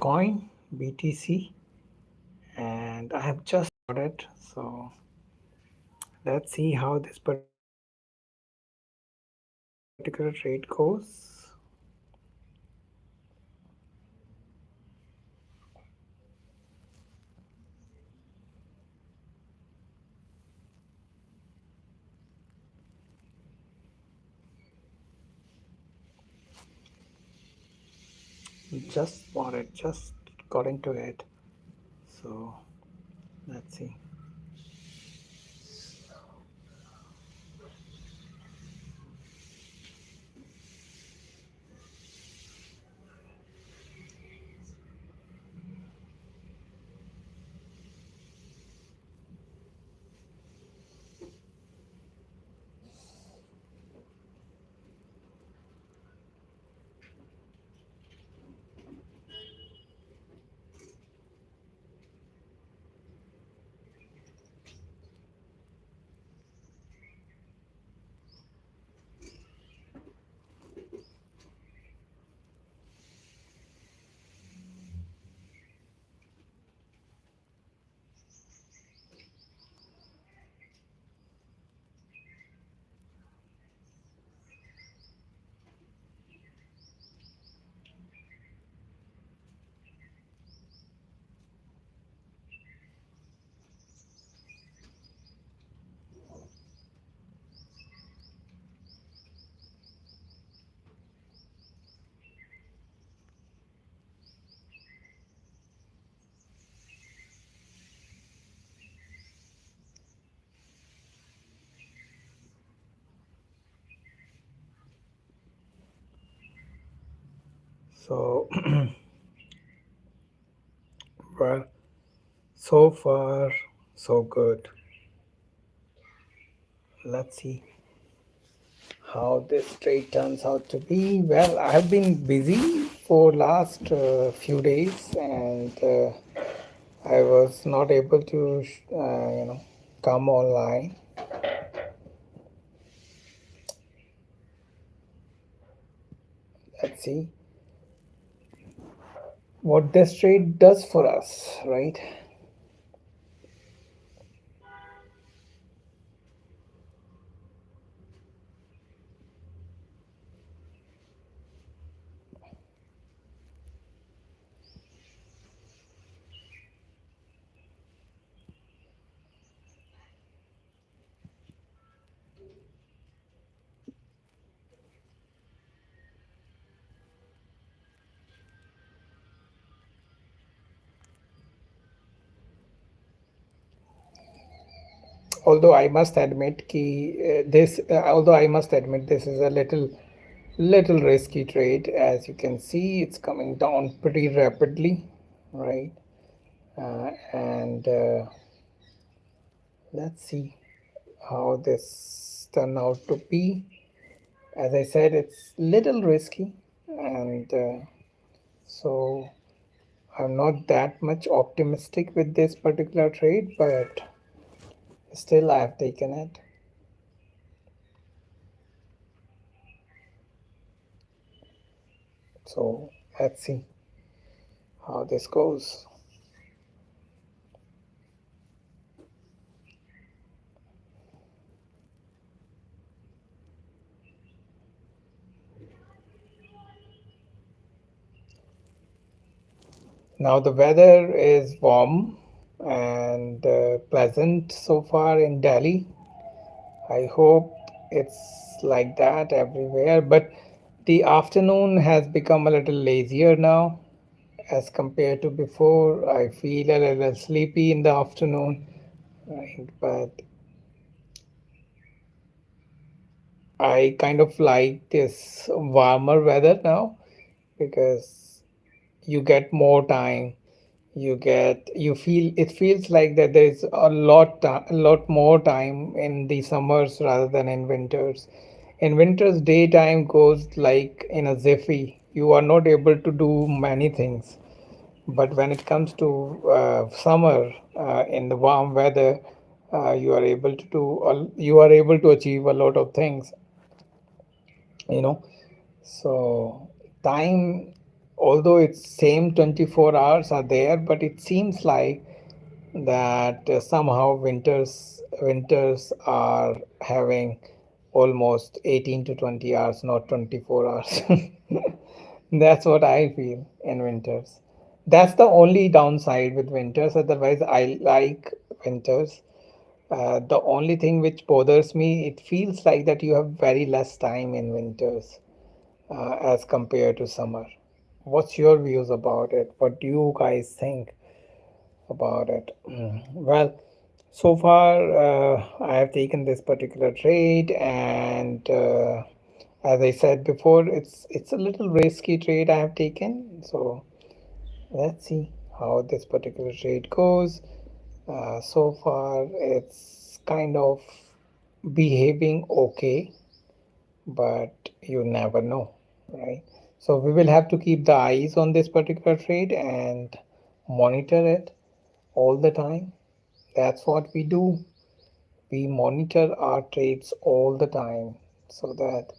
coin BTC, and I have just bought it. So let's see how this particular trade goes. Just bought it, just got into it. So let's see. So well, so far so good. Let's see how this trade turns out to be. Well, I have been busy for last few days, and I was not able to, come online. Let's see what this trade does for us, right? Although I must admit, although I must admit, this is a little risky trade. As you can see, it's coming down pretty rapidly, right? And let's see how this turn out to be. As I said, it's little risky, and so I'm not that much optimistic with this particular trade, but still I have taken it. So let's see how this goes. Now the weather is warm and pleasant so far in Delhi. I hope it's like that everywhere, but the afternoon has become a little lazier now as compared to before. I feel a little sleepy in the afternoon, right? But I kind of like this warmer weather now because you get more time. You feel it feels like that there is a lot more time in the summers rather than in winters. In winters, daytime goes like in a jiffy. You are not able to do many things. But when it comes to summer, in the warm weather, you are able to achieve a lot of things, you know. So time although it's same 24 hours are there, but it seems like that somehow winters are having almost 18 to 20 hours, not 24 hours. That's what I feel in winters. That's the only downside with winters. Otherwise, I like winters. The only thing which bothers me, it feels like that you have very less time in winters as compared to summer. What's your views about it? What do you guys think about it? Well, so far I have taken this particular trade, and as I said before, it's a little risky trade I have taken. So let's see how this particular trade goes. So far, it's kind of behaving okay, but you never know, right? So we will have to keep the eyes on this particular trade and monitor it all the time. That's what we do. We monitor our trades all the time so that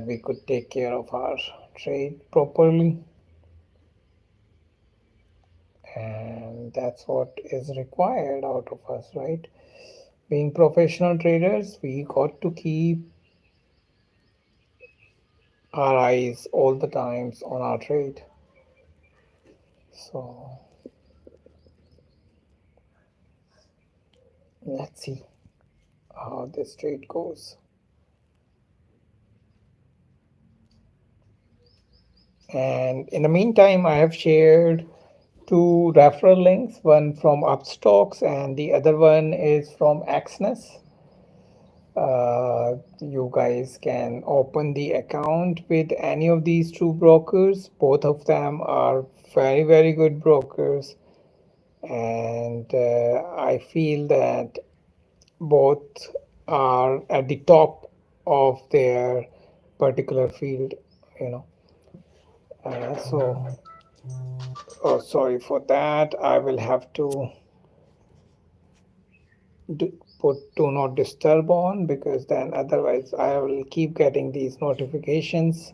we could take care of our trade properly, and that's what is required out of us, right? Being professional traders, we got to keep our eyes all the times on our trade. So let's see how this trade goes. And in the meantime, I have shared two referral links, one from Upstocks and the other one is from Axness. You guys can open the account with any of these two brokers. Both of them are very, very good brokers. And I feel that both are at the top of their particular field, you know. So, oh, sorry for that. I will have to put do not disturb on, because then otherwise I will keep getting these notifications.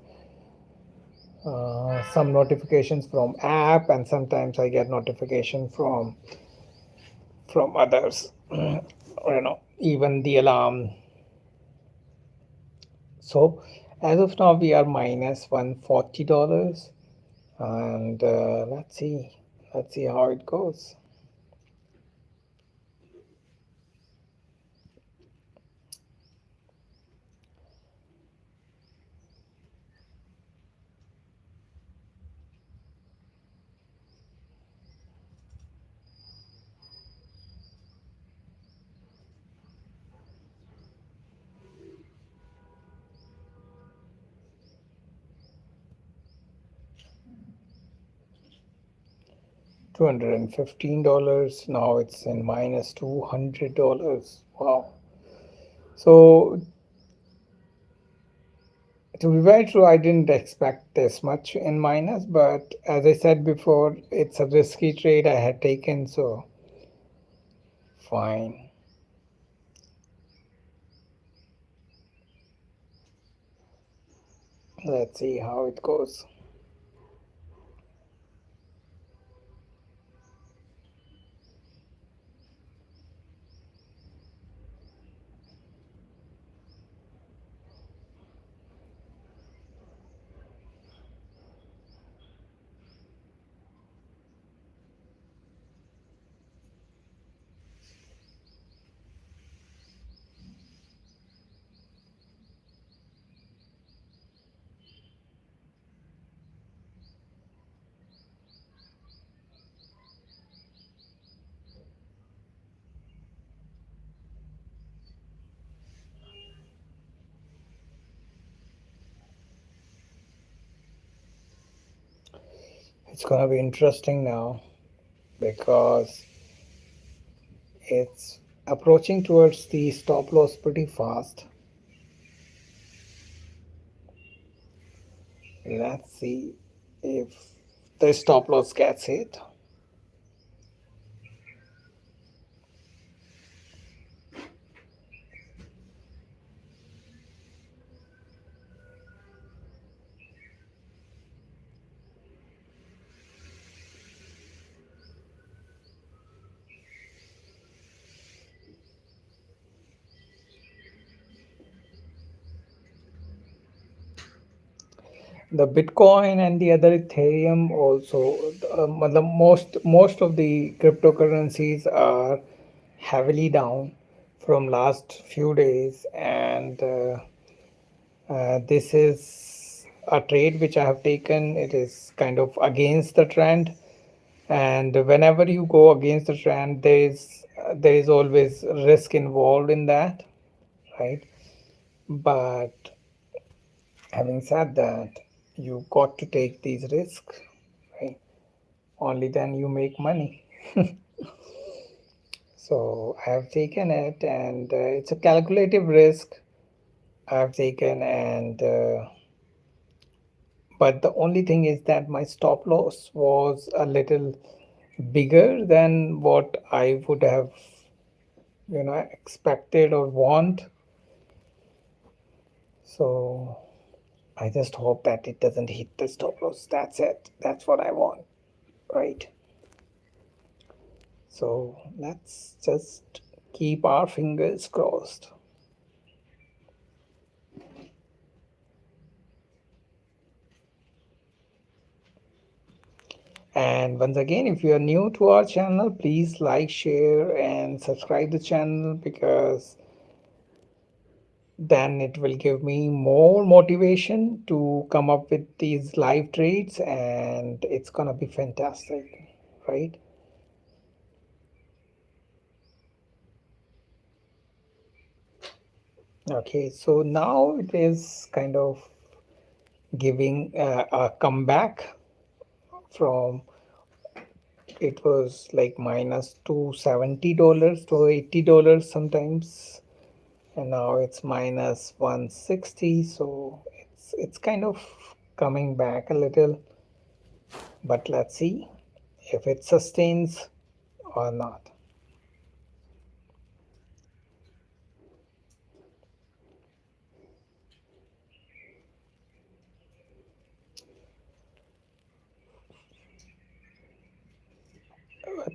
Some notifications from app, and sometimes I get notification from others. Even the alarm. So as of now, we are minus $140, and let's see how it goes. $215. Now it's in minus $200. Wow. So to be very true, I didn't expect this much in minus, but as I said before, it's a risky trade I had taken, so fine. Let's see how it goes. It's gonna be interesting now because it's approaching towards the stop loss pretty fast. Let's see if the stop loss gets hit. The Bitcoin and the other Ethereum also, the most of the cryptocurrencies are heavily down from last few days, and this is a trade which I have taken. It is kind of against the trend, and whenever you go against the trend, there is always risk involved in that, right? But having said that, you got to take these risks, right? Only then you make money. So I have taken it, and it's a calculative risk I have taken, and but the only thing is that my stop loss was a little bigger than what I would have, expected or want. So I just hope that it doesn't hit the stop loss. That's it. That's what I want, right? So let's just keep our fingers crossed. And once again, if you are new to our channel, please like, share, and subscribe the channel, because then it will give me more motivation to come up with these live trades, and it's gonna be fantastic, right? Okay, so now it is kind of giving a comeback from, it was like minus $270 to $80 sometimes, and now it's minus 160. So it's kind of coming back a little, but let's see if it sustains or not.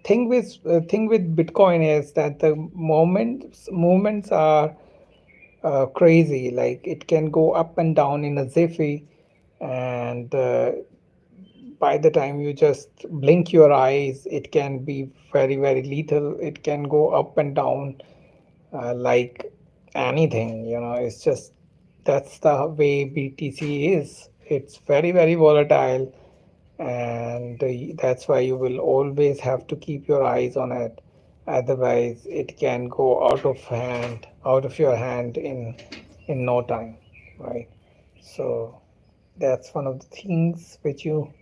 Thing with Bitcoin is that the movements are crazy. Like it can go up and down in a jiffy, and by the time you just blink your eyes, it can be very, very lethal. It can go up and down like anything. It's just that's the way BTC is. It's very, very volatile, and that's why you will always have to keep your eyes on it. Otherwise, it can go out of your hand in no time, right? So that's one of the things which you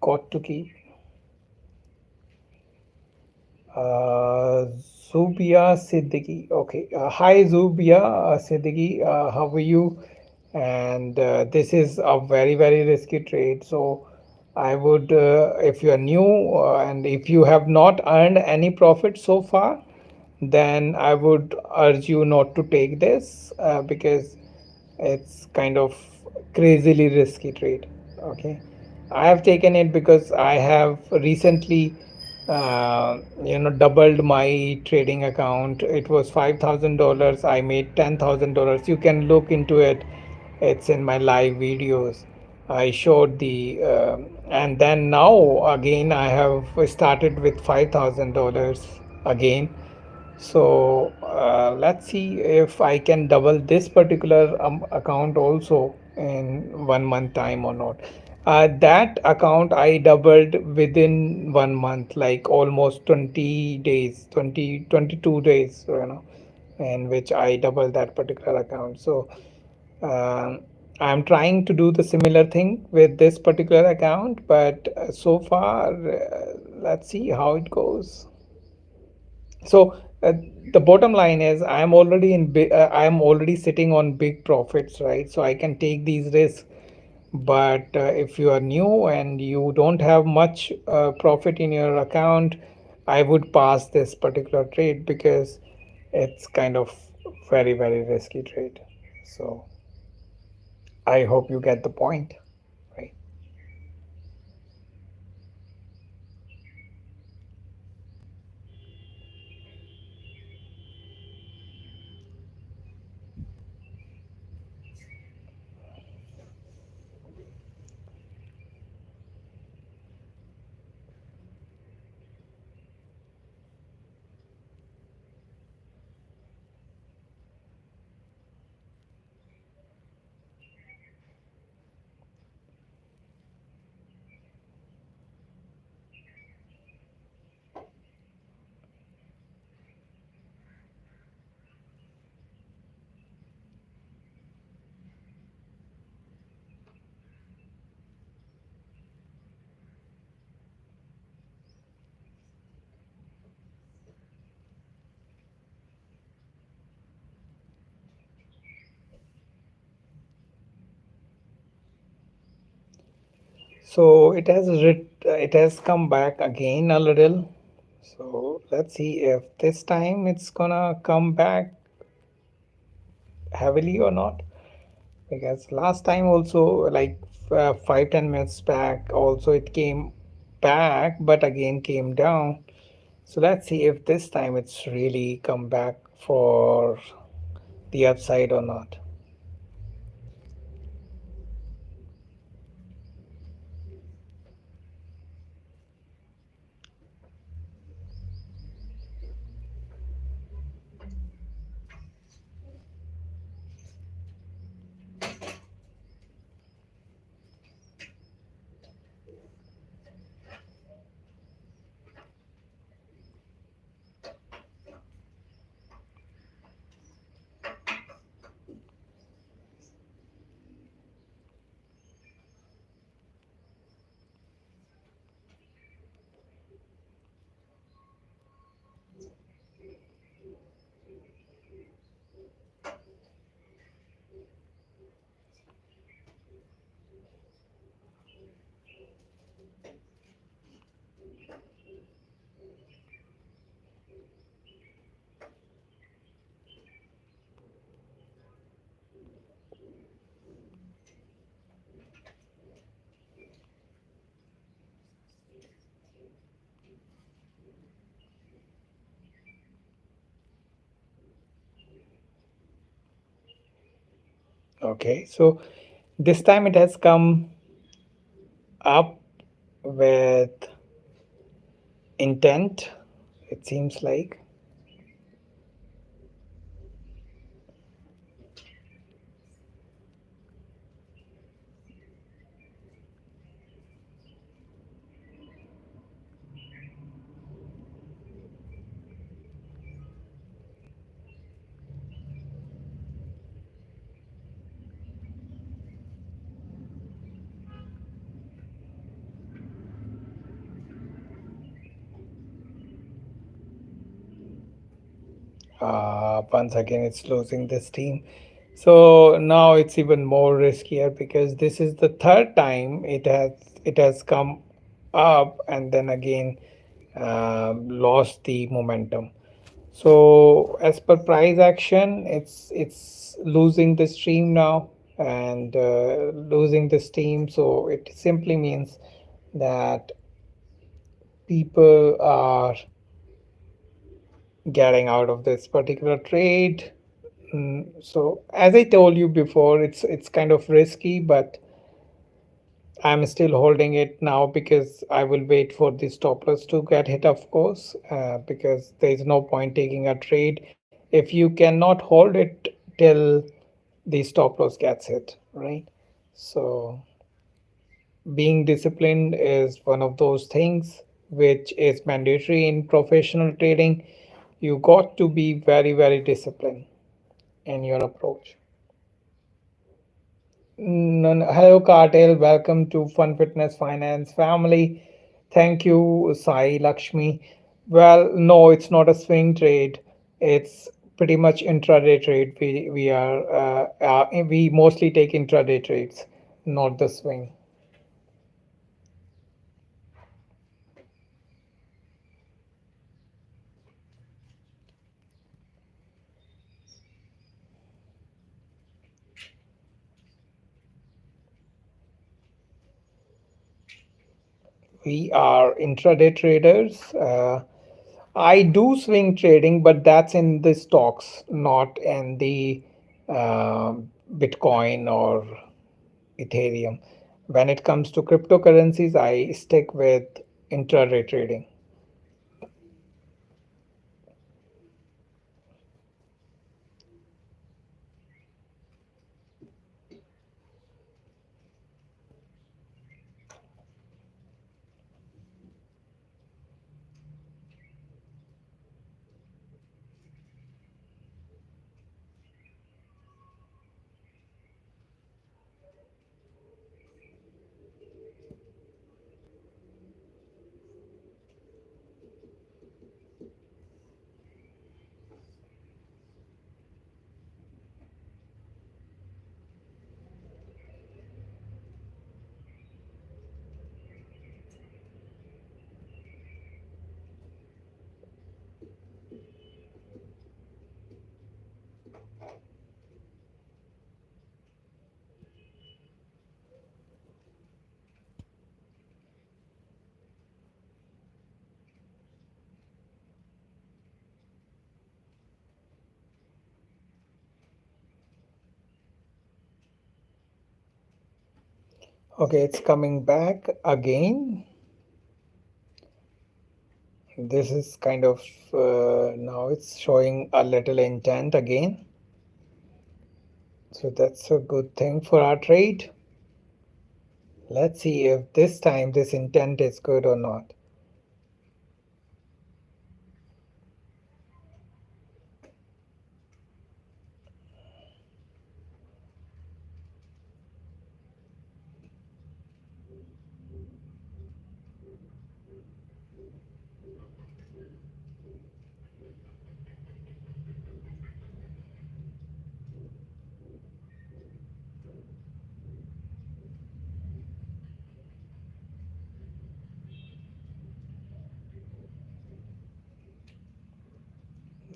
got to keep. Uh, Zubia Siddiqui. Okay. Hi, Zubia Siddiqui. How are you? And this is a very, very risky trade. So I would, if you are new and if you have not earned any profit so far, then I would urge you not to take this, because it's kind of crazily risky trade. Okay. I have taken it because I have recently, doubled my trading account. It was $5,000. I made $10,000. You can look into it. It's in my live videos. I showed and then now again I have started with $5,000 again. So let's see if I can double this particular account also in 1 month time or not. That account I doubled within 1 month, like almost 20 days, 22 days, in which I doubled that particular account. So um, I'm trying to do the similar thing with this particular account, but so far, let's see how it goes. So the bottom line is I am already sitting on big profits, right? So I can take these risks. But if you are new and you don't have much profit in your account, I would pass this particular trade, because it's kind of very, very risky trade. So I hope you get the point, right? So it has come back again a little. So let's see if this time it's gonna come back heavily or not. Because last time also, like 5-10 minutes back, also it came back, but again came down. So let's see if this time it's really come back for the upside or not. Okay, so this time it has come up with intent, it seems like. Once again it's losing the steam. So now it's even more riskier because this is the third time it has come up and then again lost the momentum. So as per price action, it's losing the stream now and losing the steam. So it simply means that people are getting out of this particular trade. So as I told you before, it's kind of risky, but I'm still holding it now because I will wait for the stop loss to get hit, of course, because there is no point taking a trade if you cannot hold it till the stop loss gets hit, right? So being disciplined is one of those things which is mandatory in professional trading. You got to be very, very disciplined in your approach. No, no. Hello, Cartel. Welcome to Fun Fitness Finance family. Thank you, Sai Lakshmi. Well, no, it's not a swing trade. It's pretty much intraday trade. We mostly take intraday trades, not the swing. We are intraday traders. I do swing trading, but that's in the stocks, not in the uh, Bitcoin or Ethereum. When it comes to cryptocurrencies, I stick with intraday trading. Okay, it's coming back again. This is kind of now it's showing a little intent again. So that's a good thing for our trade. Let's see if this time this intent is good or not.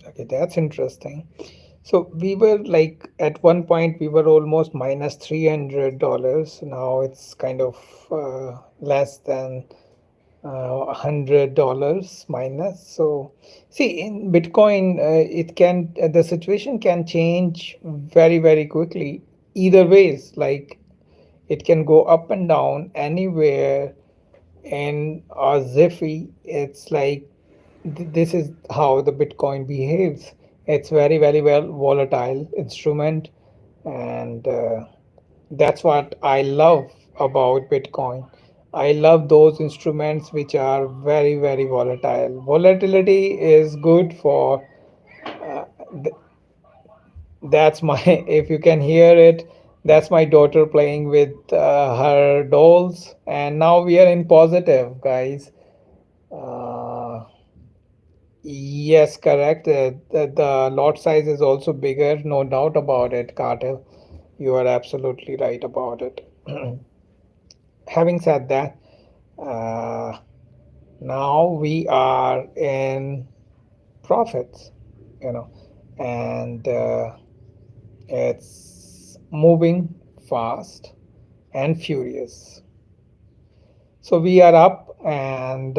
Okay, that's interesting. So we were like at one point we were almost minus $300. Now it's kind of less than $100 minus. So see, in Bitcoin, it can the situation can change very very quickly. Either ways, like it can go up and down anywhere in a Ziffy. It's like this is how the Bitcoin behaves. It's very very well volatile instrument, and that's what I love about Bitcoin. I love those instruments which are very, very volatile. Volatility is good for, th- that's my, if you can hear it, that's my daughter playing with her dolls. And now we are in positive, guys. Uh, yes, correct. The lot size is also bigger, no doubt about it, Cartel. You are absolutely right about it. Having said that, uh, now we are in profits, you know, and it's moving fast and furious. So we are up, and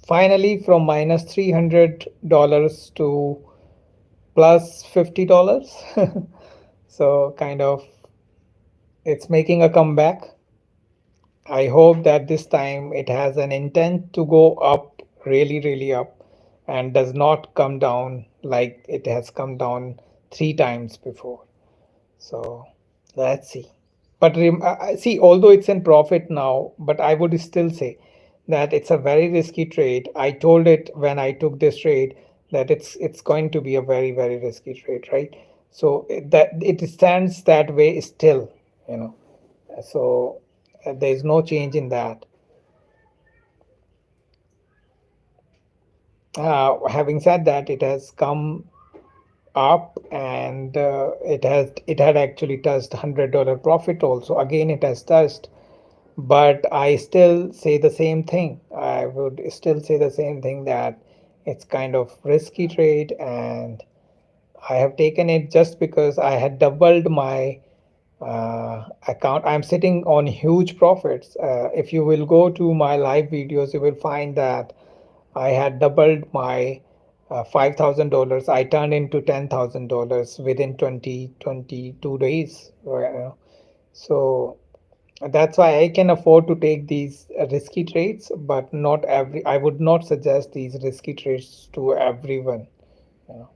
finally from minus $300 to plus $50. So kind of it's making a comeback. I hope that this time it has an intent to go up, really, really up, and does not come down like it has come down three times before. So let's see. But see, although it's in profit now, but I would still say that it's a very risky trade. I told it when I took this trade that it's going to be a very, very risky trade, right? So that it stands that way still, you know. So there is no change in that. Having said that, it has come up, and it had actually touched $100 profit also. Again, it has touched, but I still say the same thing. I would still say the same thing that it's kind of risky trade, and I have taken it just because I had doubled my account. I'm sitting on huge profits. If you will go to my live videos, you will find that I had doubled my $5,000. I turned into $10,000 within 22 days. So that's why I can afford to take these risky trades, but not every. I would not suggest these risky trades to everyone. You know.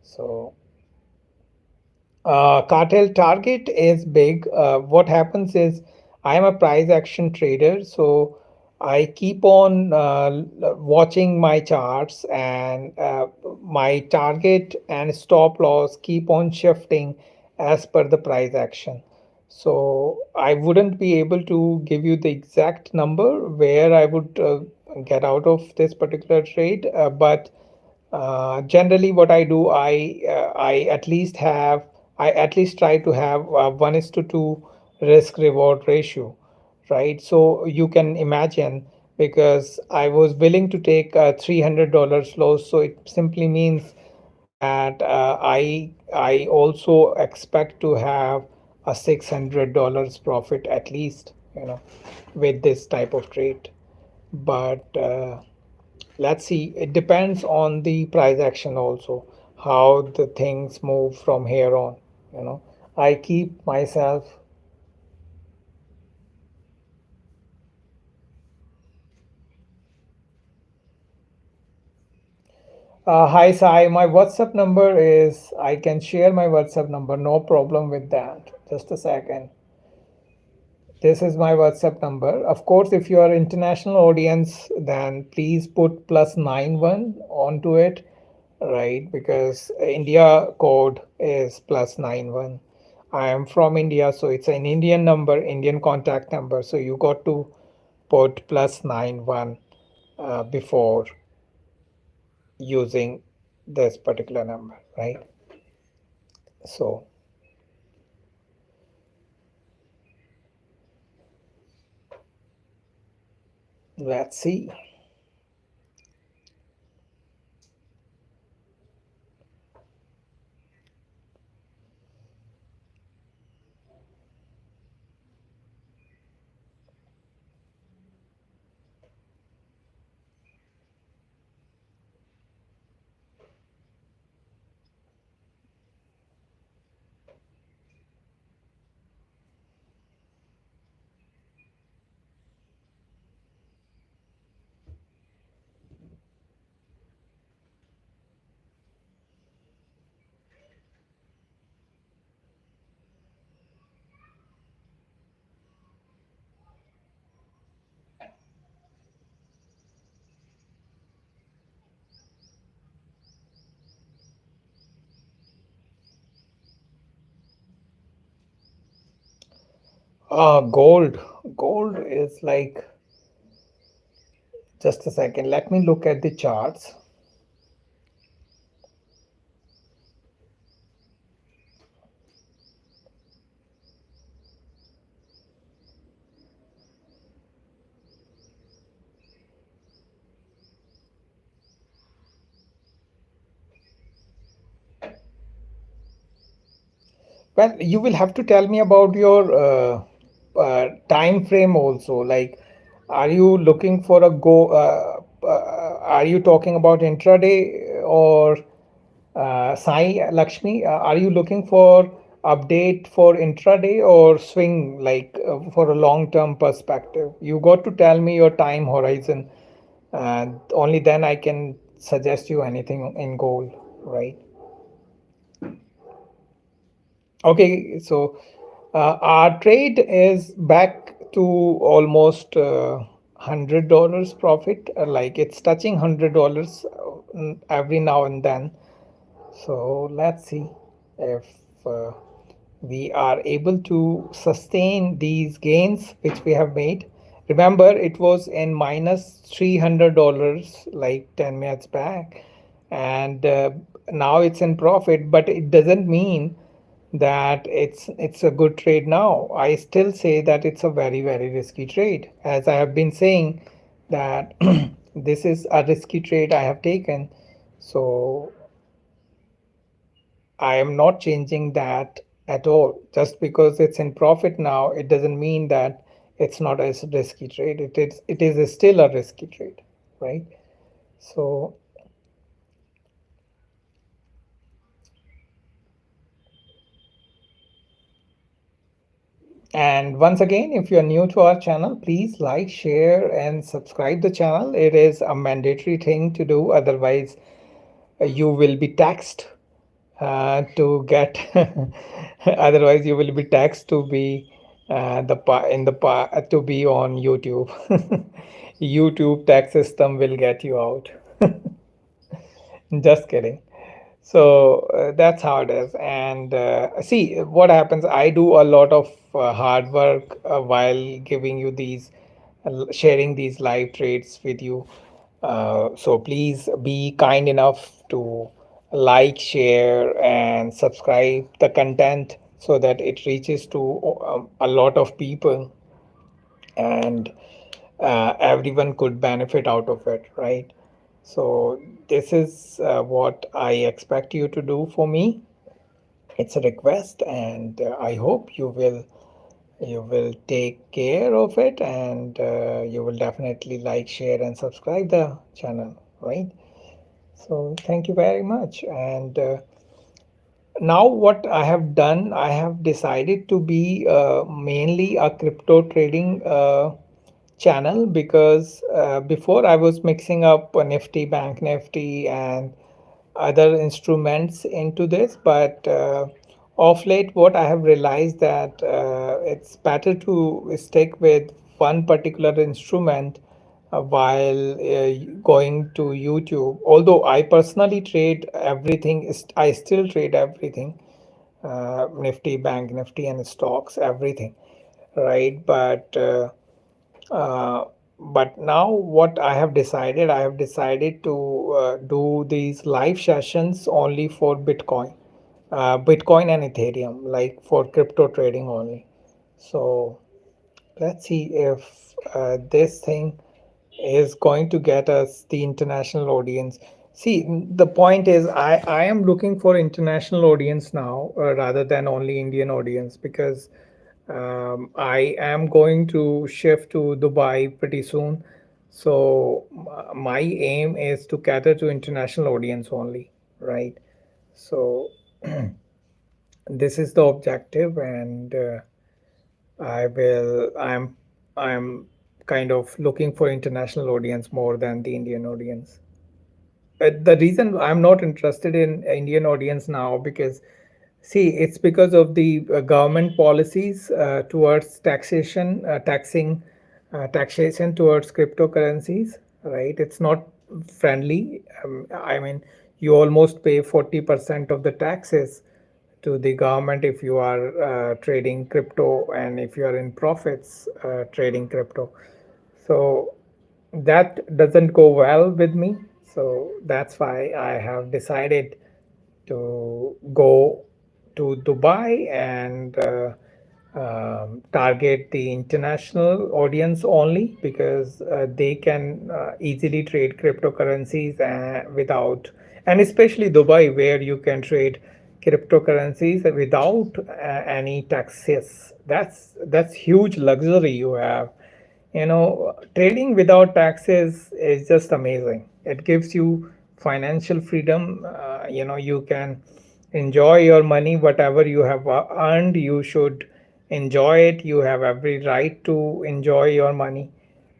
So cartel target is big. What happens is I am a price action trader, so I keep on watching my charts, and my target and stop loss keep on shifting as per the price action. So I wouldn't be able to give you the exact number where I would get out of this particular trade, but generally, what I do, I at least try to have 1:2 risk reward ratio, right? So you can imagine, because I was willing to take a $300 loss, so it simply means that I also expect to have a $600 profit at least, you know, with this type of trade. But let's see, it depends on the price action also, how the things move from here on, you know. I keep myself, Hi, Sai. My WhatsApp number is, I can share my WhatsApp number, no problem with that. Just a second. This is my WhatsApp number. Of course, if you are international audience, then please put +91 onto it, right? Because India code is +91. I am from India, so it's an Indian number, Indian contact number. So you got to put +91 before using this particular number, right? So let's see. Gold. Gold is like, just a second. Let me look at the charts. Well, you will have to tell me about your time frame also. Like, are you looking for a go? Are you talking about intraday or Sai Lakshmi? Are you looking for update for intraday or swing, like for a long-term perspective? You got to tell me your time horizon, and only then I can suggest you anything in gold, right? Okay, so our trade is back to almost $100 profit. Like it's touching $100 every now and then. So let's see if uh, we are able to sustain these gains which we have made. Remember, it was in minus $300 like 10 minutes back, and now it's in profit, but it doesn't mean that it's a good trade now. I still say that it's a very, very risky trade. As I have been saying that this is a risky trade I have taken. So I am not changing that at all. Just because it's in profit now, it doesn't mean that it's not a risky trade. It is still a risky trade, right? So, and once again, if you're new to our channel, please like, share, and subscribe the channel. It is a mandatory thing to do. Otherwise, you will be taxed to get. Otherwise, you will be taxed to be to be on YouTube. YouTube tax system will get you out. Just kidding. So that's how it is. And see what happens. I do a lot of hard work while giving you these, sharing these live trades with you. So please be kind enough to like, share, and subscribe the content so that it reaches to a lot of people, and everyone could benefit out of it, right? So this is what I expect you to do for me. It's a request, and I hope you will take care of it, and you will definitely like, share, and subscribe the channel, right? So thank you very much. And now what I have done, I have decided to be mainly a crypto trading channel, because before I was mixing up Nifty, Bank Nifty, and other instruments into this, but of late, what I have realized that it's better to stick with one particular instrument while going to YouTube. Although I personally trade everything, I still trade everything, Nifty, Bank Nifty, and stocks, everything, right? Uh, but now what I have decided to do these live sessions only for Bitcoin and Ethereum, like for crypto trading only. So let's see if this thing is going to get us the international audience. See, the point is, I am looking for international audience now rather than only Indian audience, because I am going to shift to Dubai pretty soon. So my aim is to cater to international audience only, right? So this is the objective, and I'm kind of looking for international audience more than the Indian audience. The reason I'm not interested in Indian audience now, because see, it's because of the government policies towards taxation towards cryptocurrencies, right? It's not friendly. I mean, you almost pay 40% of the taxes to the government if you are trading crypto, and if you are in profits trading crypto. So that doesn't go well with me. So that's why I have decided to go to Dubai and target the international audience only, because they can easily trade cryptocurrencies without, and especially Dubai, where you can trade cryptocurrencies without any taxes. That's huge luxury you have. Trading without taxes is just amazing. It gives you financial freedom. You can enjoy your money, whatever you have earned, you should enjoy it. You have every right to enjoy your money.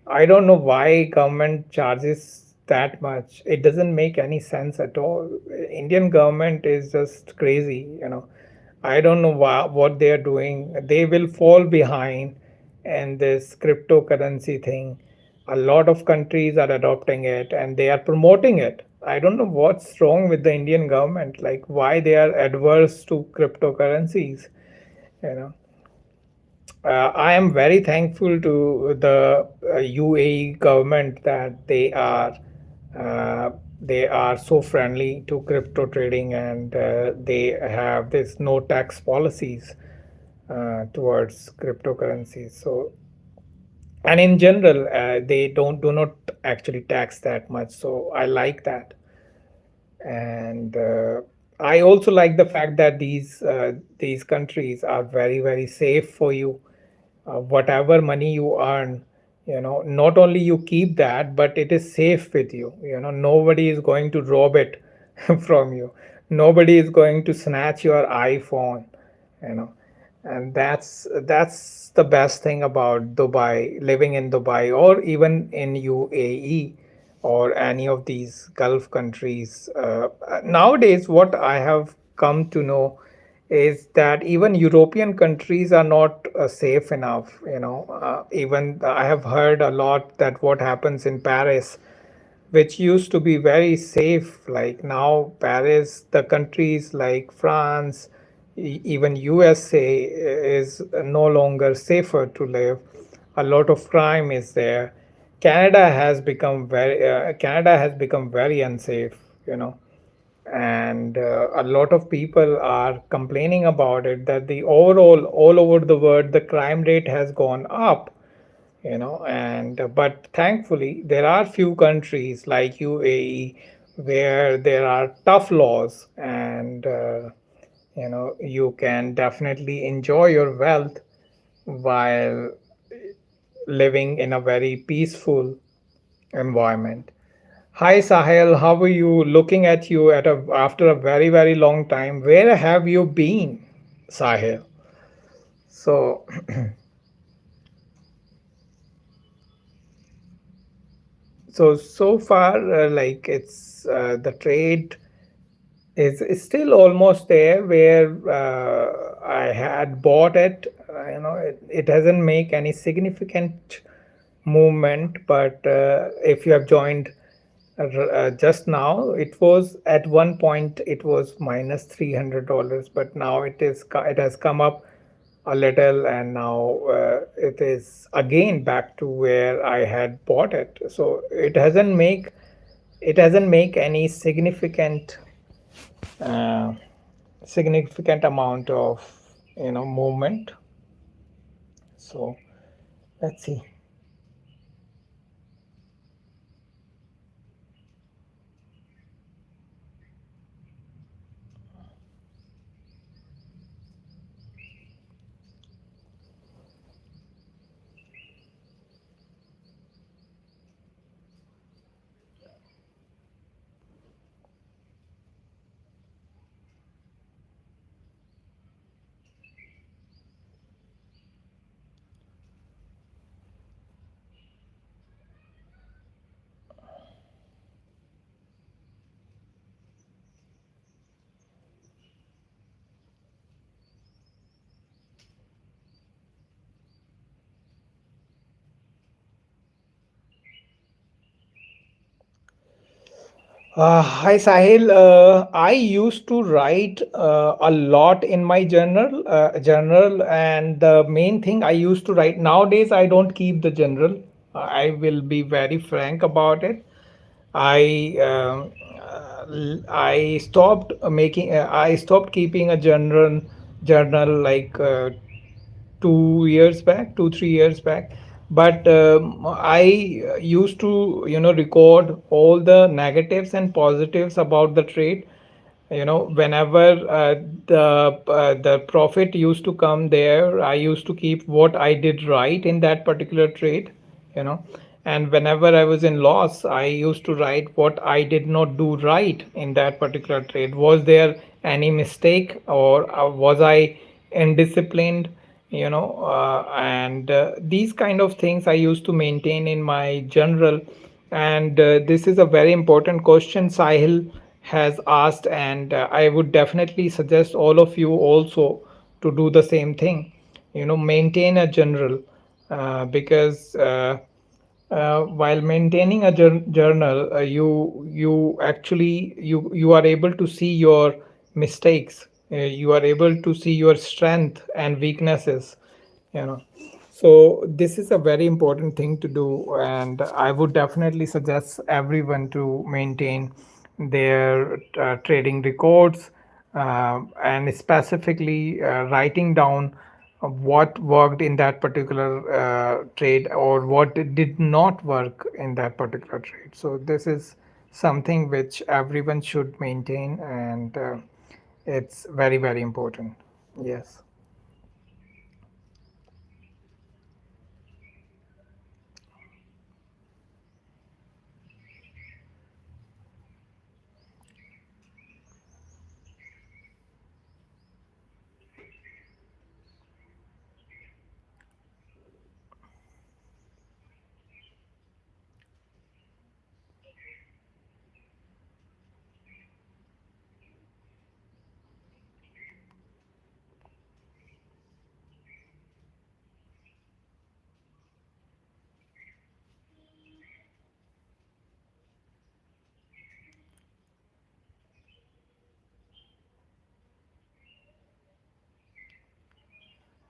I don't know why government charges that much. It doesn't make any sense at all. Indian government is just crazy. I don't know what they are doing. They will fall behind in this cryptocurrency thing. A lot of countries are adopting it and they are promoting it. I don't know what's wrong with the Indian government, like why they are adverse to cryptocurrencies. You know, I am very thankful to the UAE government that uh, they are so friendly to crypto trading, and they have this no tax policies towards cryptocurrencies. So, and in general, they do not actually tax that much. So I like that, and I also like the fact that these countries are very safe for you. Whatever money you earn, not only you keep that, but it is safe with you. Nobody is going to rob it from you. Nobody is going to snatch your iPhone. you know and that's the best thing about Dubai, living in Dubai, or even in UAE, or any of these Gulf countries. Nowadays, what I have come to know is that even European countries are not safe enough. Even I have heard a lot that what happens in Paris, which used to be very safe, like now Paris, the countries like France, even USA is no longer safer to live. A lot of crime is there. Canada has become very unsafe. And a lot of people are complaining about it, that the overall all over the world the crime rate has gone up. And but thankfully there are few countries like UAE where there are tough laws, and you can definitely enjoy your wealth while living in a very peaceful environment. Hi Sahil, how are you? Looking at you after a very long time. Where have you been, Sahil? So, so far, like it's the trade. is still almost there where I had bought it. It hasn't make any significant movement, but if you have joined just now, it was at one point it was minus $300, but now it has come up a little, and now it is again back to where I had bought it. So it hasn't make any uh, significant amount of movement. So let's see. Hi Sahil. I used to write a lot in my journal, and the main thing I used to write nowadays, I don't keep the journal. I will be very frank about it. I I stopped I stopped keeping a journal like 2 years back, 3 years back. But I used to record all the negatives and positives about the trade. Whenever the profit used to come there, I used to keep what I did right in that particular trade. you know and whenever I was in loss, I used to write what I did not do right in that particular trade. Was there any mistake, or was I indisciplined? And these kind of things I used to maintain in my journal. And this is a very important question Sahil has asked, and I would definitely suggest all of you also to do the same thing. Maintain a journal, because while maintaining a journal, you actually you are able to see your mistakes. You are able to see your strength and weaknesses. you know so this is a very important thing to do, and I would definitely suggest everyone to maintain their trading records, and specifically writing down what worked in that particular trade, or what did not work in that particular trade. So this is something which everyone should maintain, and it's very, very important. Yes.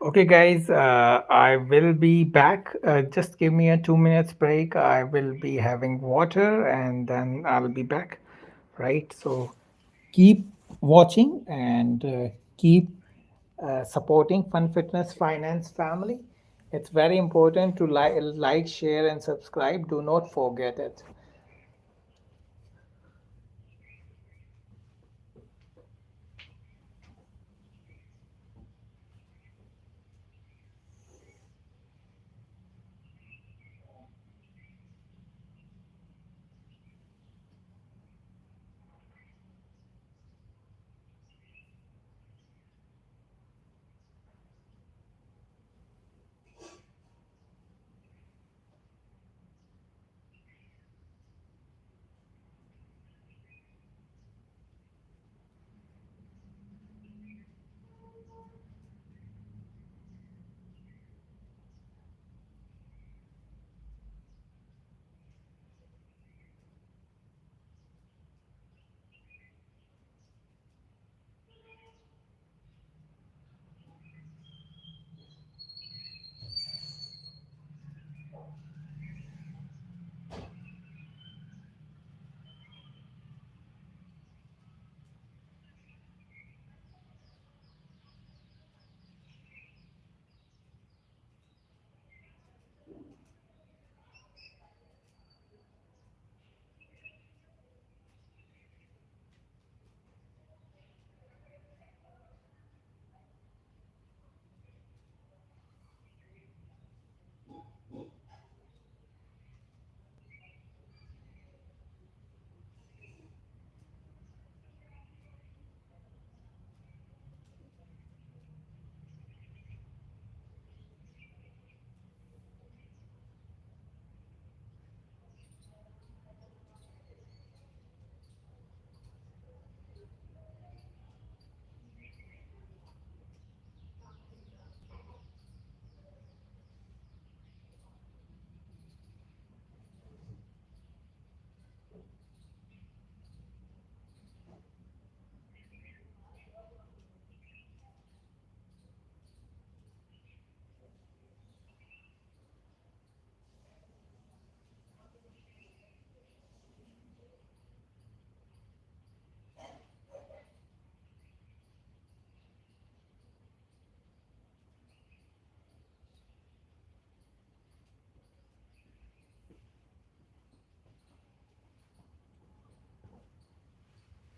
Okay, guys, I will be back. Just give me a 2 minutes break. I will be having water, and then I'll be back. Right. So keep watching, and keep supporting Fun Fitness Finance family. It's very important to like, share, and subscribe. Do not forget it.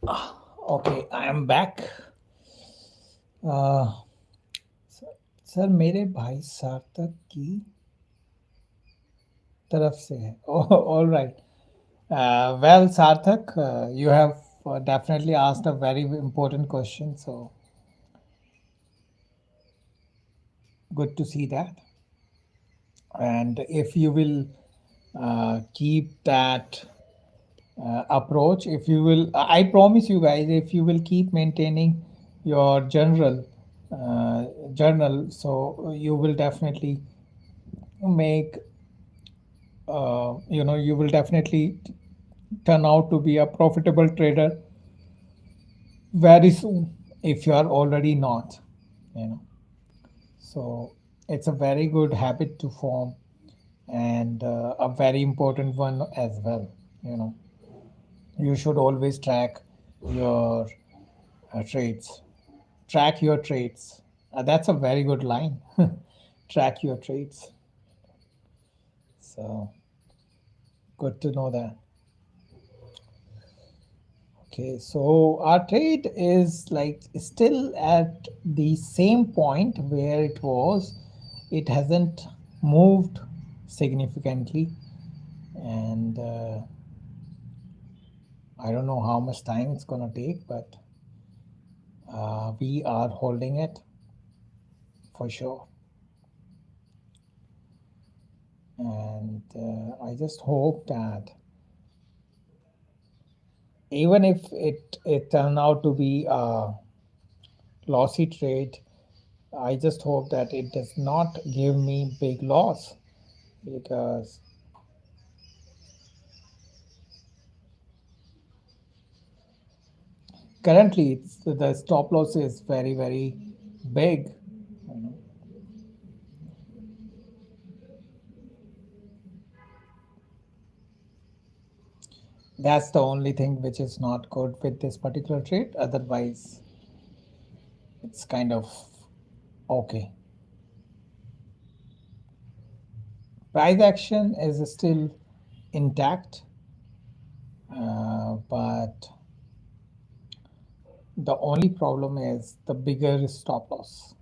Okay, I am back. uh, sir मेरे भाई सार्थक की तरफ से है. All right. Well, Sarthak, you have definitely asked a very important question. So good to see that. And if you will keep that approach, if you will, I promise you guys, if you will keep maintaining your uh, journal, so you will definitely make, you will definitely turn out to be a profitable trader very soon if you are already not, you know. So it's a very good habit to form, and a very important one as well. You know, you should always track your trades. Track your trades. That's a very good line. Track your trades. So good to know that. Okay, so our trade is like still at the same point where it was. It hasn't moved significantly, and I don't know how much time it's gonna take, but we are holding it for sure. And I just hope that even if it turned out to be a lossy trade, I just hope that it does not give me big loss, because currently the stop loss is very very big. That's the only thing which is not good with this particular trade. Otherwise, it's kind of okay. Price action is still intact, but the only problem is the bigger stop loss.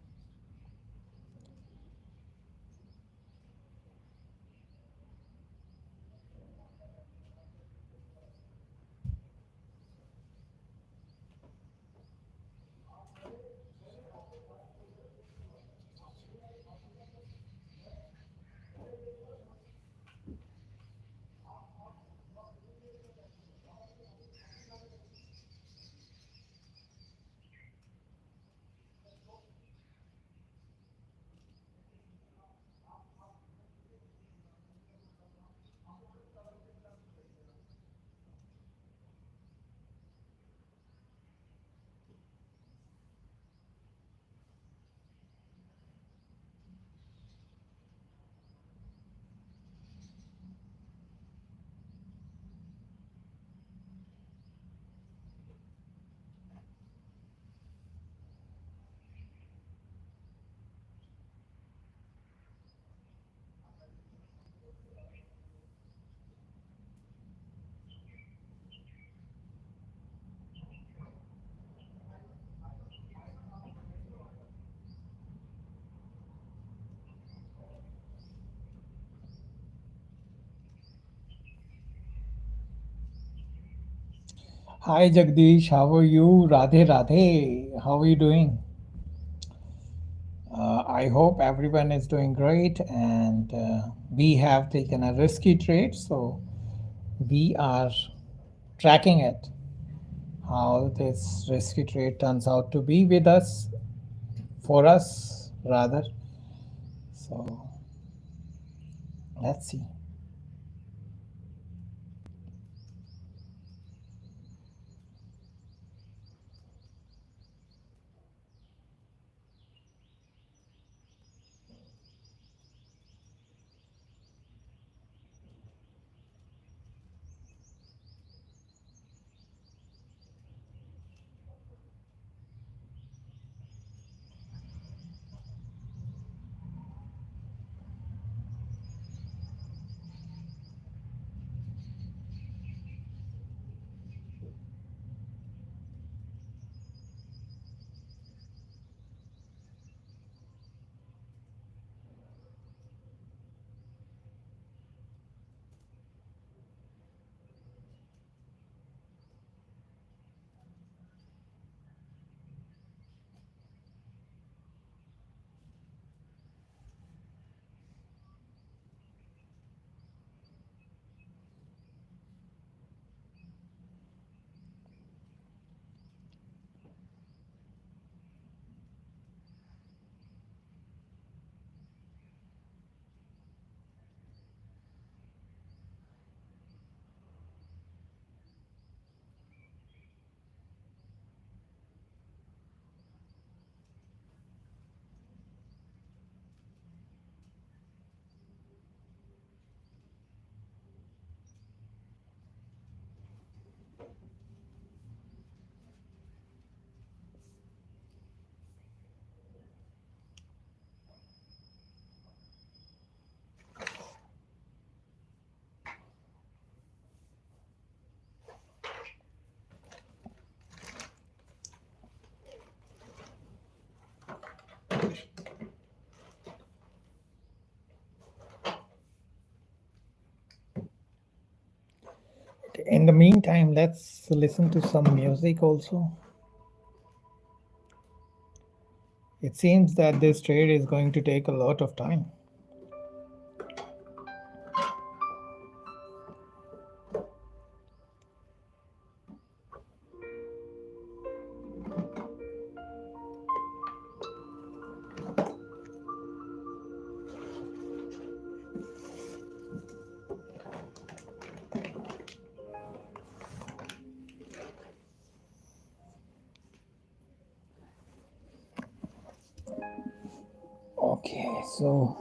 Hi Jagdish, how are you? Radhe Radhe, how are you doing? I hope everyone is doing great, and we have taken a risky trade, so we are tracking it, how this risky trade turns out to be with us, for us rather. So let's see. In the meantime, let's listen to some music also. It seems that this trade is going to take a lot of time. Okay, so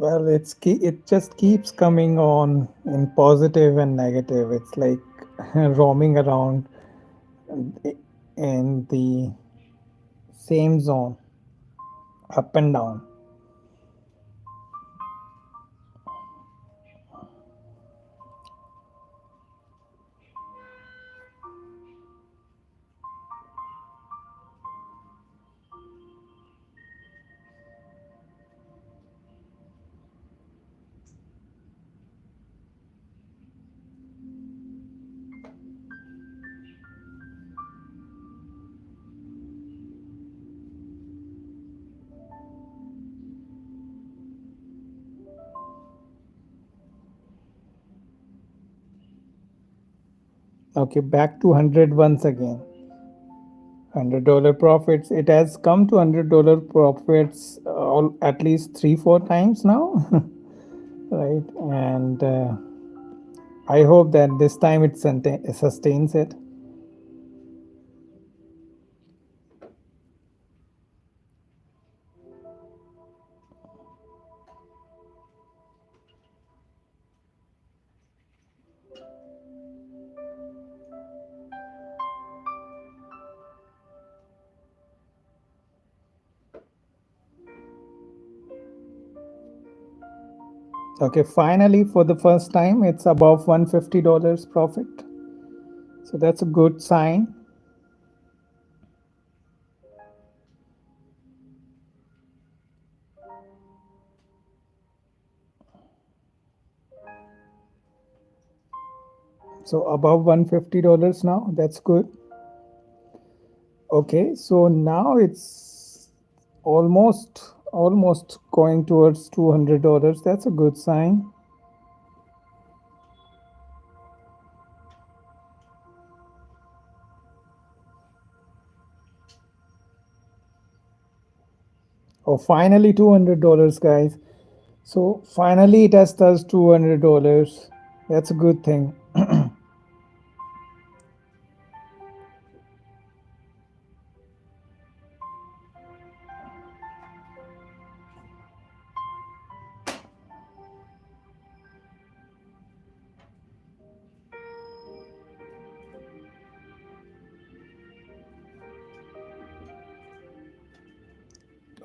Well, it just keeps coming on in positive and negative. It's like roaming around in the same zone, up and down. Okay, back to 100 once again. $100 profits. It has come to $100 profits all at least 3 4 times now, right? And I hope that this time it sustains it. Okay, finally, for the first time, it's above $150 profit. So that's a good sign. So above $150 now, that's good. Okay, so now it's almost going towards $200. That's a good sign. Oh, finally $200, guys. So finally it has touched $200. That's a good thing.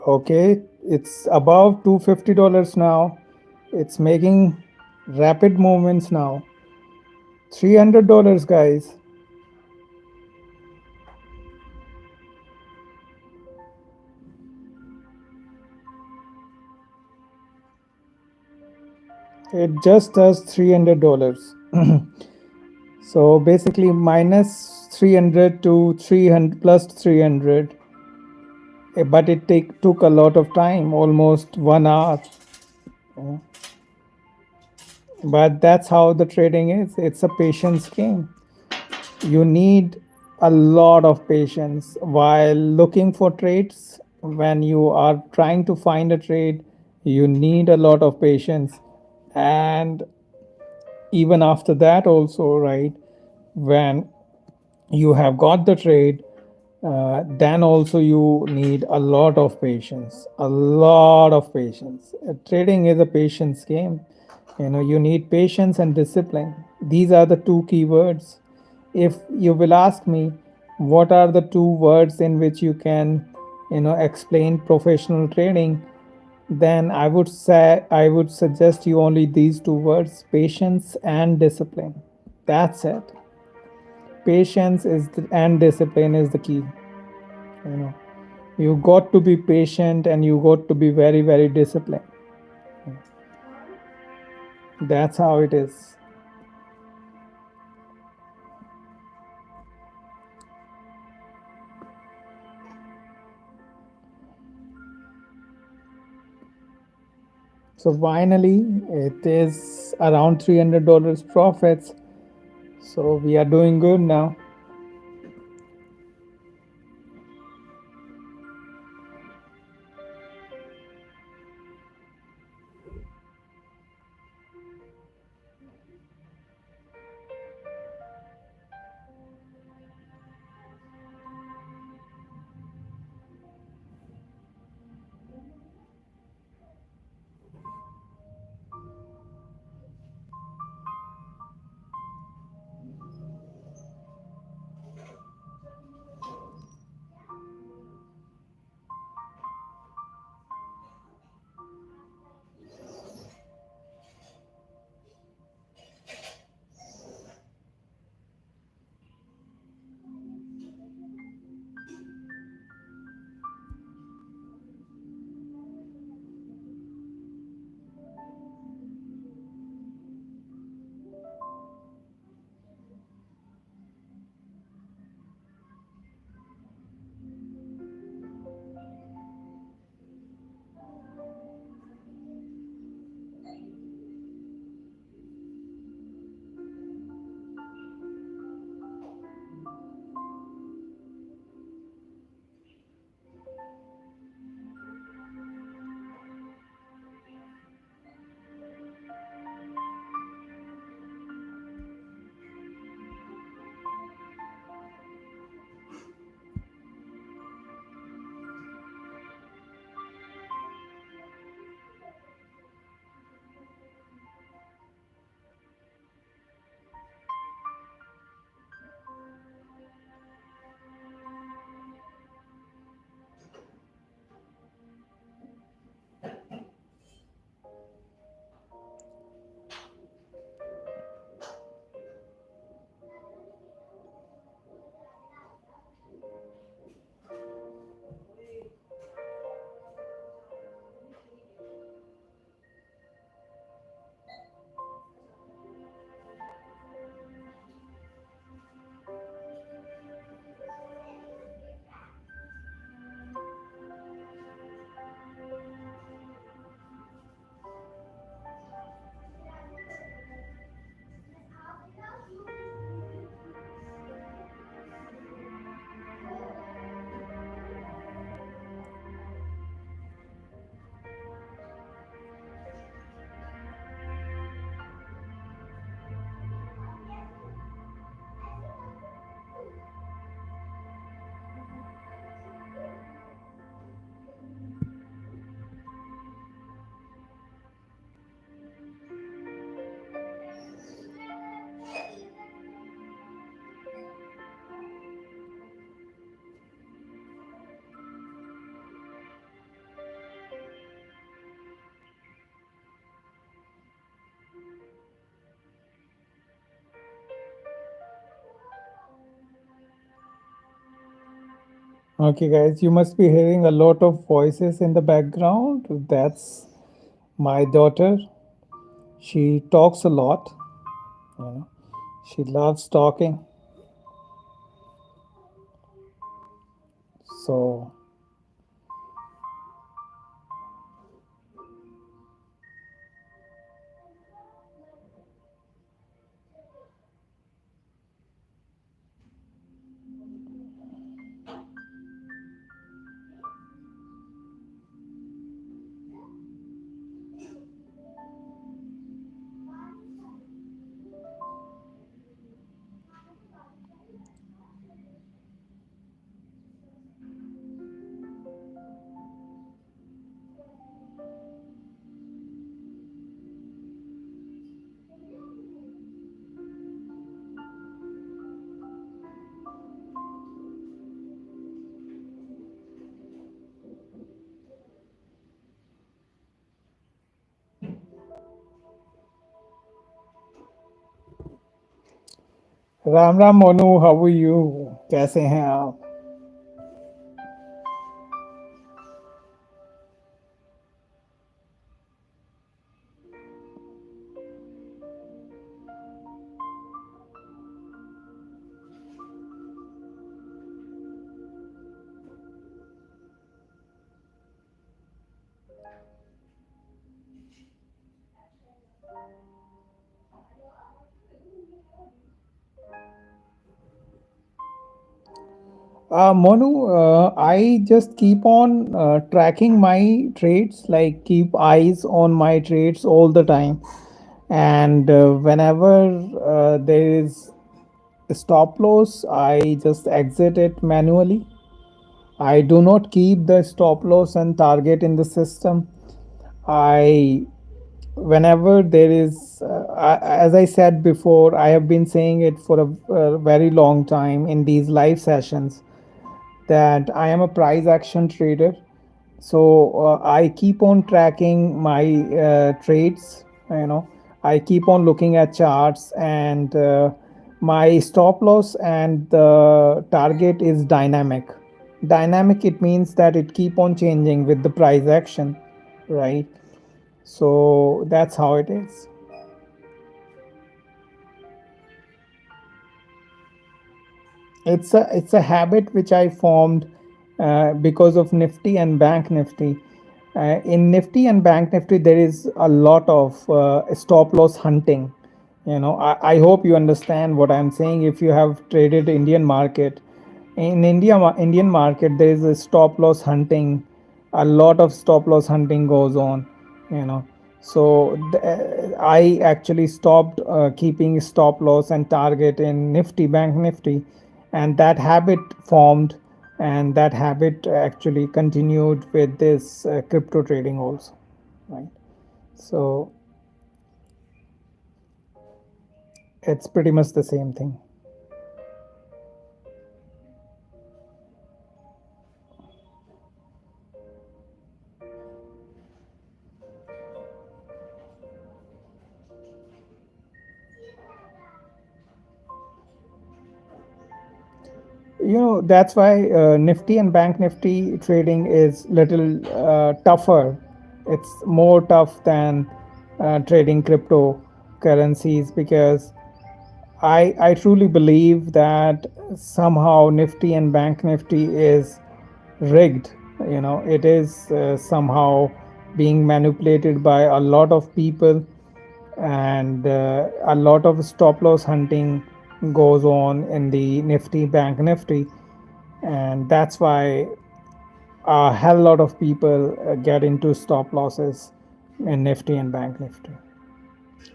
Okay, it's above $250 now. It's making rapid movements now. $300, guys. It just does $300. So basically minus 300 to 300 plus 300. But it took a lot of time, almost 1 hour. But that's how the trading is. It's a patience game. You need a lot of patience while looking for trades. When you are trying to find a trade, you need a lot of patience. And even after that, also, right, when you have got the trade, then also you need a lot of patience, a lot of patience. Trading is a patience game. You need patience and discipline. These are the two key words. If you will ask me what are the two words in which you can explain professional trading, then I would suggest you only these two words: patience and discipline. That's it. Patience and discipline is the key. you know you got to be patient and you got to be very very disciplined. That's how it is. So finally it is around $300 profits, so we are doing good now. Okay, guys, you must be hearing a lot of voices in the background. That's my daughter. She talks a lot, you know. She loves talking. So, Ram Ram Monu, how are you? कैसे हैं आप? Monu, I just keep on tracking my trades, like keep eyes on my trades all the time. And whenever there is a stop loss, I just exit it manually. I do not keep the stop loss and target in the system. I whenever there is as I said before, I have been saying it for a very long time in these live sessions that I am a price action trader. So I keep on tracking my trades. I keep on looking at charts, and my stop loss and the target is dynamic. Dynamic, it means that it keep on changing with the price action, right? So that's how it is. It's a habit which I formed because of Nifty and Bank Nifty. In Nifty and Bank Nifty, there is a lot of stop loss hunting. I hope you understand what I'm saying. If you have traded Indian market, in Indian market, there is a stop loss hunting. A lot of stop loss hunting goes on. You know, so I actually stopped keeping stop loss and target in Nifty, Bank Nifty, and that habit formed, and that habit actually continued with this crypto trading also, right? So it's pretty much the same thing. That's why Nifty and Bank Nifty trading is little tougher. It's more tough than trading cryptocurrencies, because I truly believe that somehow Nifty and Bank Nifty is rigged. It is somehow being manipulated by a lot of people, and a lot of stop loss hunting goes on in the Nifty, Bank Nifty, and that's why a hell lot of people get into stop losses in Nifty and Bank Nifty.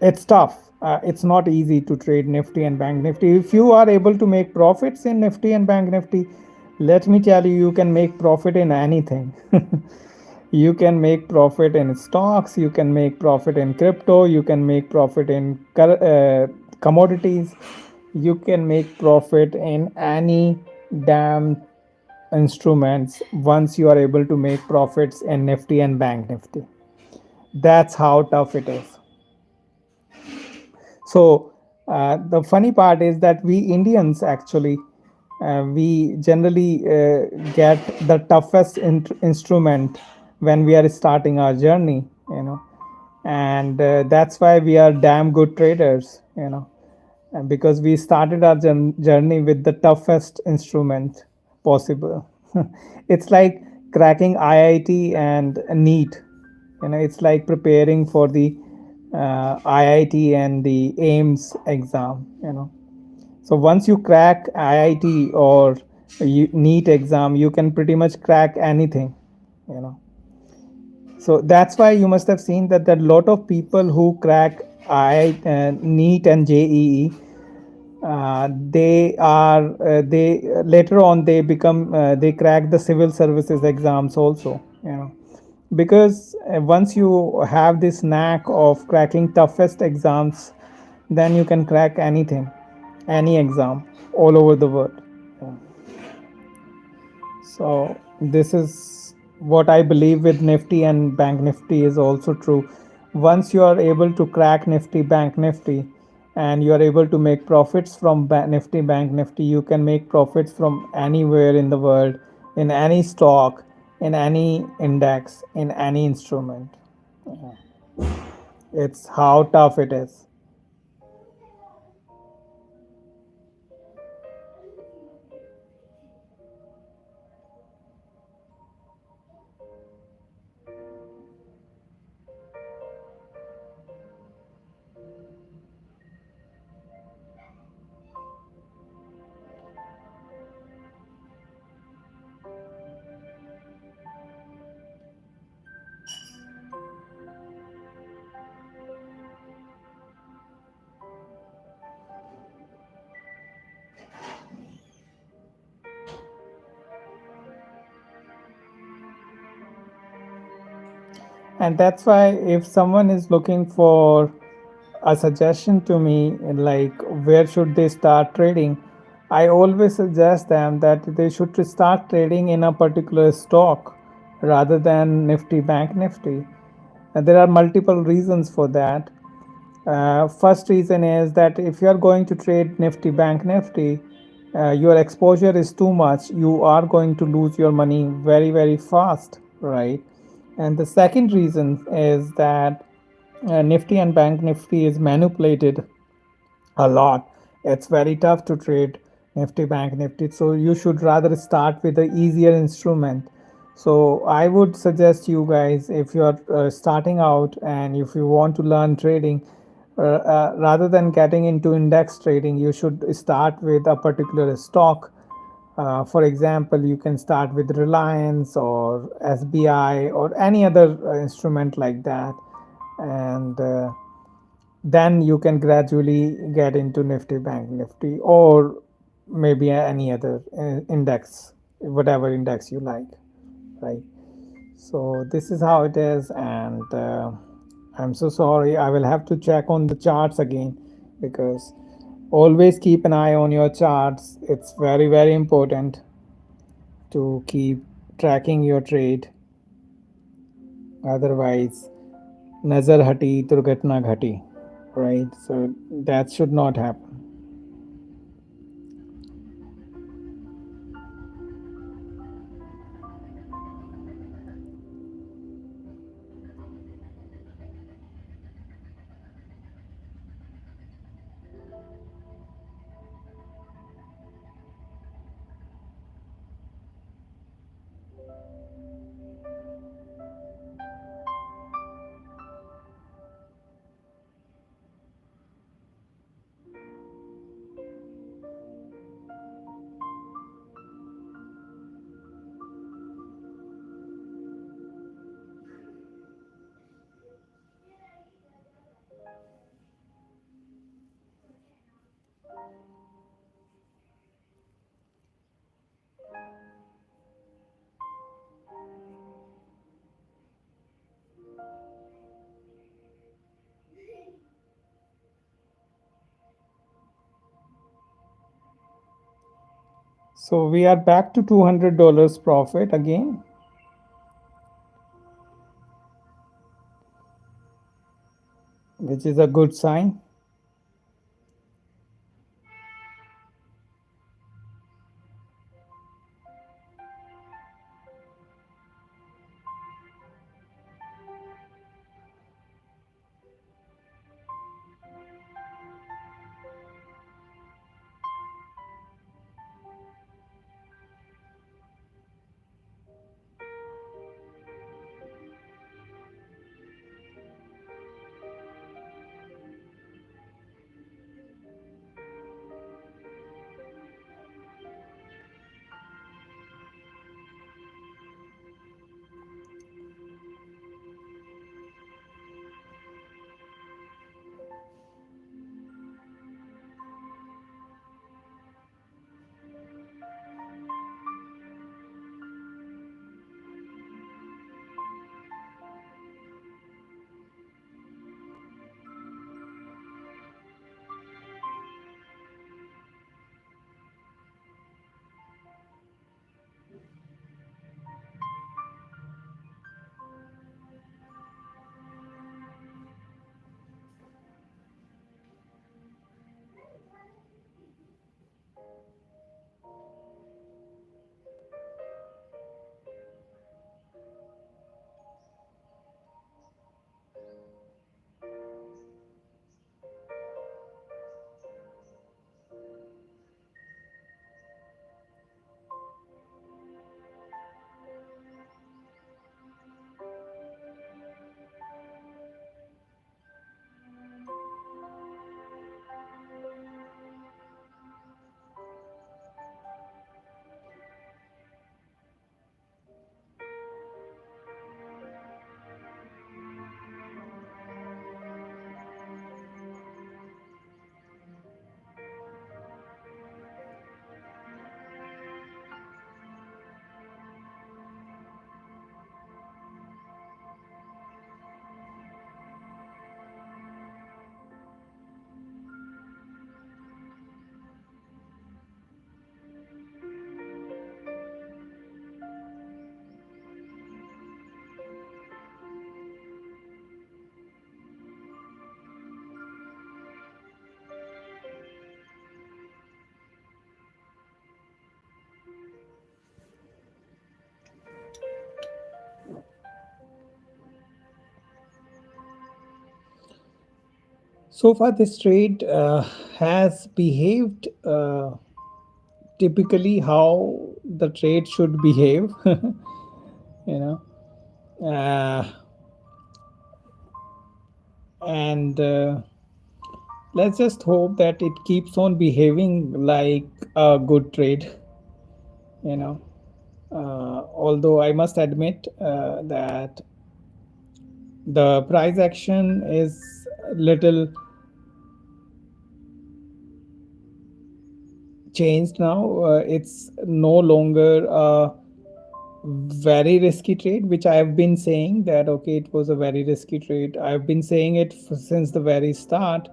It's tough. It's not easy to trade Nifty and Bank Nifty. If you are able to make profits in Nifty and Bank Nifty, let me tell you, you can make profit in anything. You can make profit in stocks, you can make profit in crypto, you can make profit in commodities, you can make profit in any damn instruments once you are able to make profits in Nifty and Bank Nifty. That's how tough it is. So the funny part is that we Indians actually We generally get the toughest instrument when we are starting our journey, and that's why we are damn good traders, and because we started our journey with the toughest instrument possible. It's like cracking IIT and NEET. It's like preparing for the IIT and the AIMS exam. So once you crack IIT or NEET exam, you can pretty much crack anything. You know. So that's why you must have seen that there are a lot of people who crack NEET and JEE. They later on they become they crack the civil services exams also. Because once you have this knack of cracking toughest exams, then you can crack anything, any exam all over the world. So this is what I believe with Nifty, and Bank Nifty is also true. Once you are able to crack Nifty, Bank Nifty, and you are able to make profits from Nifty, Bank Nifty, you can make profits from anywhere in the world, in any stock, in any index, in any instrument. It's how tough it is. And that's why if someone is looking for a suggestion to me, like where should they start trading, I always suggest them that they should start trading in a particular stock rather than Nifty, Bank Nifty. And there are multiple reasons for that. First reason is that if you are going to trade Nifty, Bank Nifty, your exposure is too much. You are going to lose your money very, very fast, right? And the second reason is that Nifty and Bank Nifty is manipulated a lot. It's very tough to trade Nifty, Bank Nifty. So you should rather start with the easier instrument. So I would suggest you guys, if you are starting out and if you want to learn trading, rather than getting into index trading, you should start with a particular stock. For example, you can start with Reliance or SBI or any other instrument like that, and then you can gradually get into Nifty, Bank Nifty, or maybe any other index, whatever index you like, right? So this is how it is, and I'm so sorry. I will have to check on the charts again, because always keep an eye on your charts. It's very, very important to keep tracking your trade. Otherwise, nazar hati durgatna ghati, right? So that should not happen. So we are back to $200 profit again, which is a good sign. So far, this trade has behaved typically how the trade should behave. you know, uh, and let's just hope that it keeps on behaving like a good trade. You know, although I must admit that the price action is little changed now. It's no longer a very risky trade, which I have been saying that okay, it was a very risky trade. I've been saying it since the very start,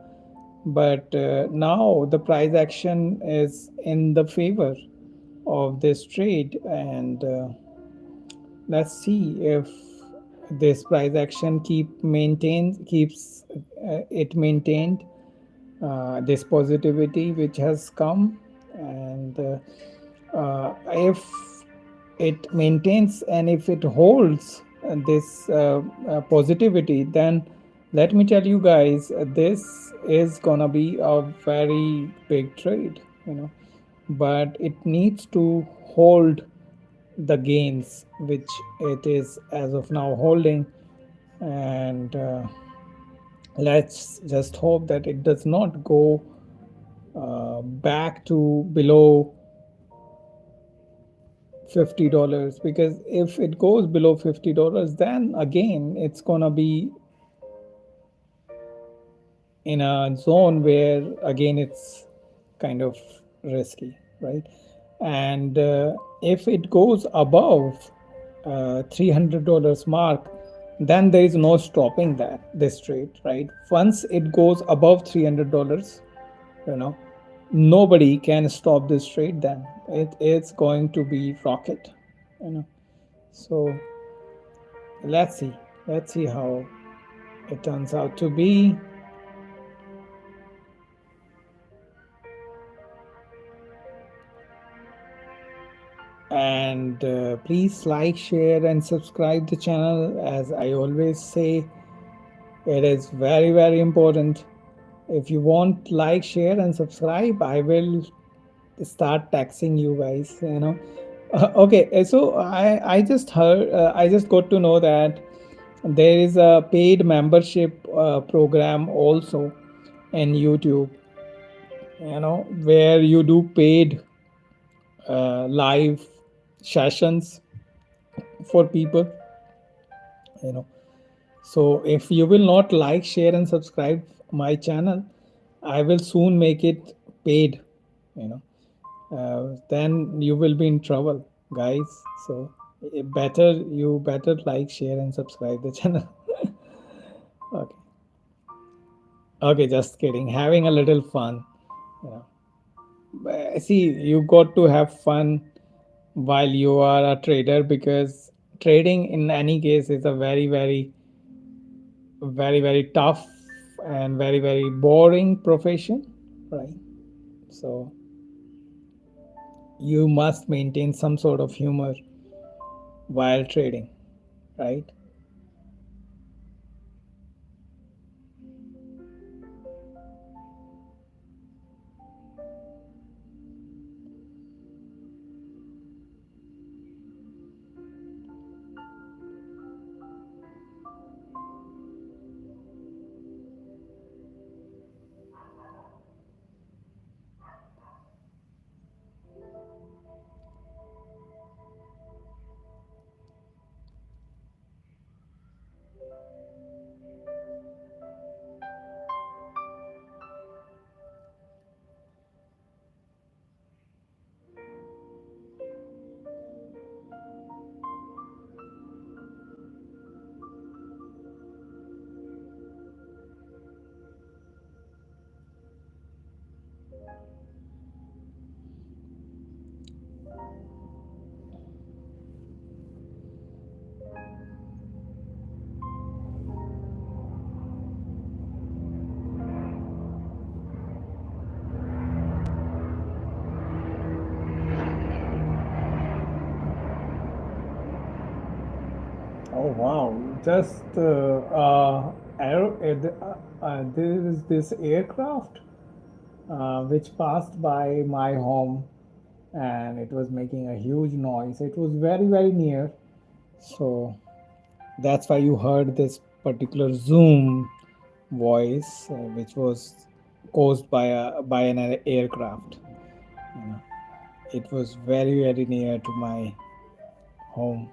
but now the price action is in the favor of this trade, and let's see if this price action keeps it maintained this positivity which has come, and if it maintains and if it holds this positivity, then let me tell you guys, this is gonna be a very big trade, but it needs to hold the gains which it is as of now holding, and let's just hope that it does not go back to below $50, because if it goes below $50, then again it's gonna be in a zone where again it's kind of risky, right? And if it goes above $300 mark, then there is no stopping that this trade, right? Once it goes above $300, you know nobody can stop this trade. Then it's going to be rocket, you know so let's see, how it turns out to be. And please like, share, and subscribe the channel. As I always say, it is very very important. If you want like, share, and subscribe, I will start taxing you guys, okay, so I just heard, I just got to know that there is a paid membership program also in YouTube, where you do paid live sessions for people, you know so if you will not like, share, and subscribe my channel, I will soon make it paid, you know then you will be in trouble, guys. So you better like, share, and subscribe the channel. Okay, okay, just kidding, having a little fun, you know see, you got to have fun while you are a trader, because trading in any case is a very very tough and very boring profession, right? So you must maintain some sort of humor while trading, right? Oh wow! Just arrow. There is this aircraft which passed by my home, and it was making a huge noise. It was very, very near. So that's why you heard this particular zoom voice, which was caused by an aircraft. You know, it was very, very near to my home.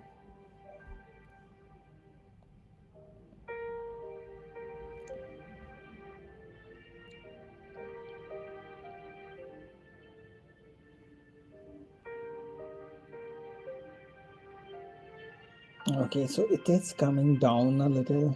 Okay, so it is coming down a little.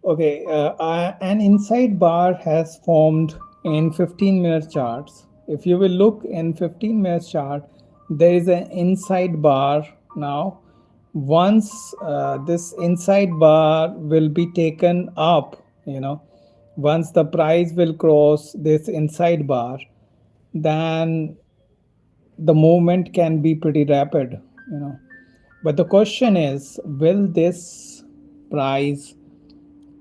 Okay, an inside bar has formed in 15-minute charts. If you will look in 15 minutes chart, there is an inside bar now. Once this inside bar will be taken up, once the price will cross this inside bar, then the movement can be pretty rapid, you know. But the question is, will this price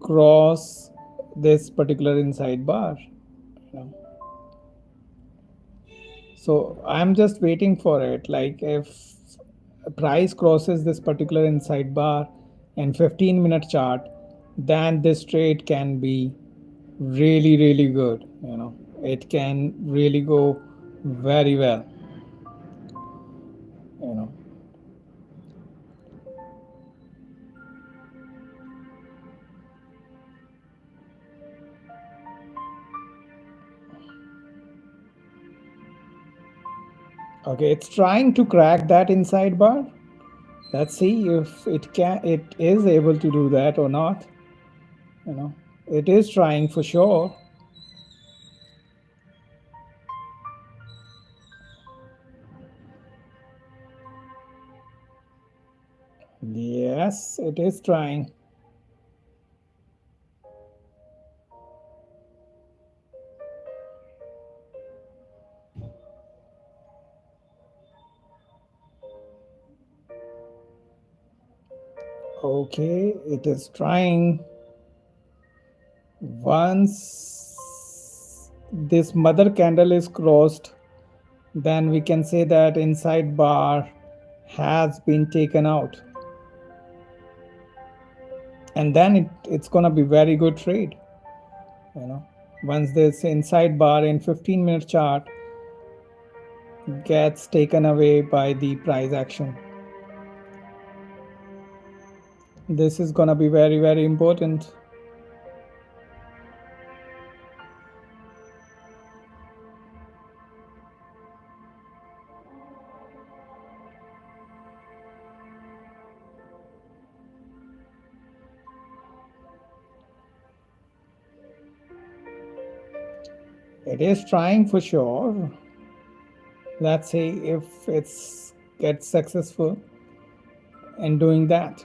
cross this particular inside bar? You know? So I'm just waiting for it. Like if price crosses this particular inside bar in 15-minute chart, then this trade can be really, really good. It can really go very well. You know. Okay, it's trying to crack that inside bar. Let's see if it is able to do that or not. You know, it is trying for sure. Yes, it is trying. Okay, it is trying. Once this mother candle is crossed, then we can say that inside bar has been taken out. And then it's gonna be very good trade. You know, once this inside bar in 15-minute chart gets taken away by the price action. This is gonna be very, very important. It is trying for sure. Let's see if it's gets successful in doing that.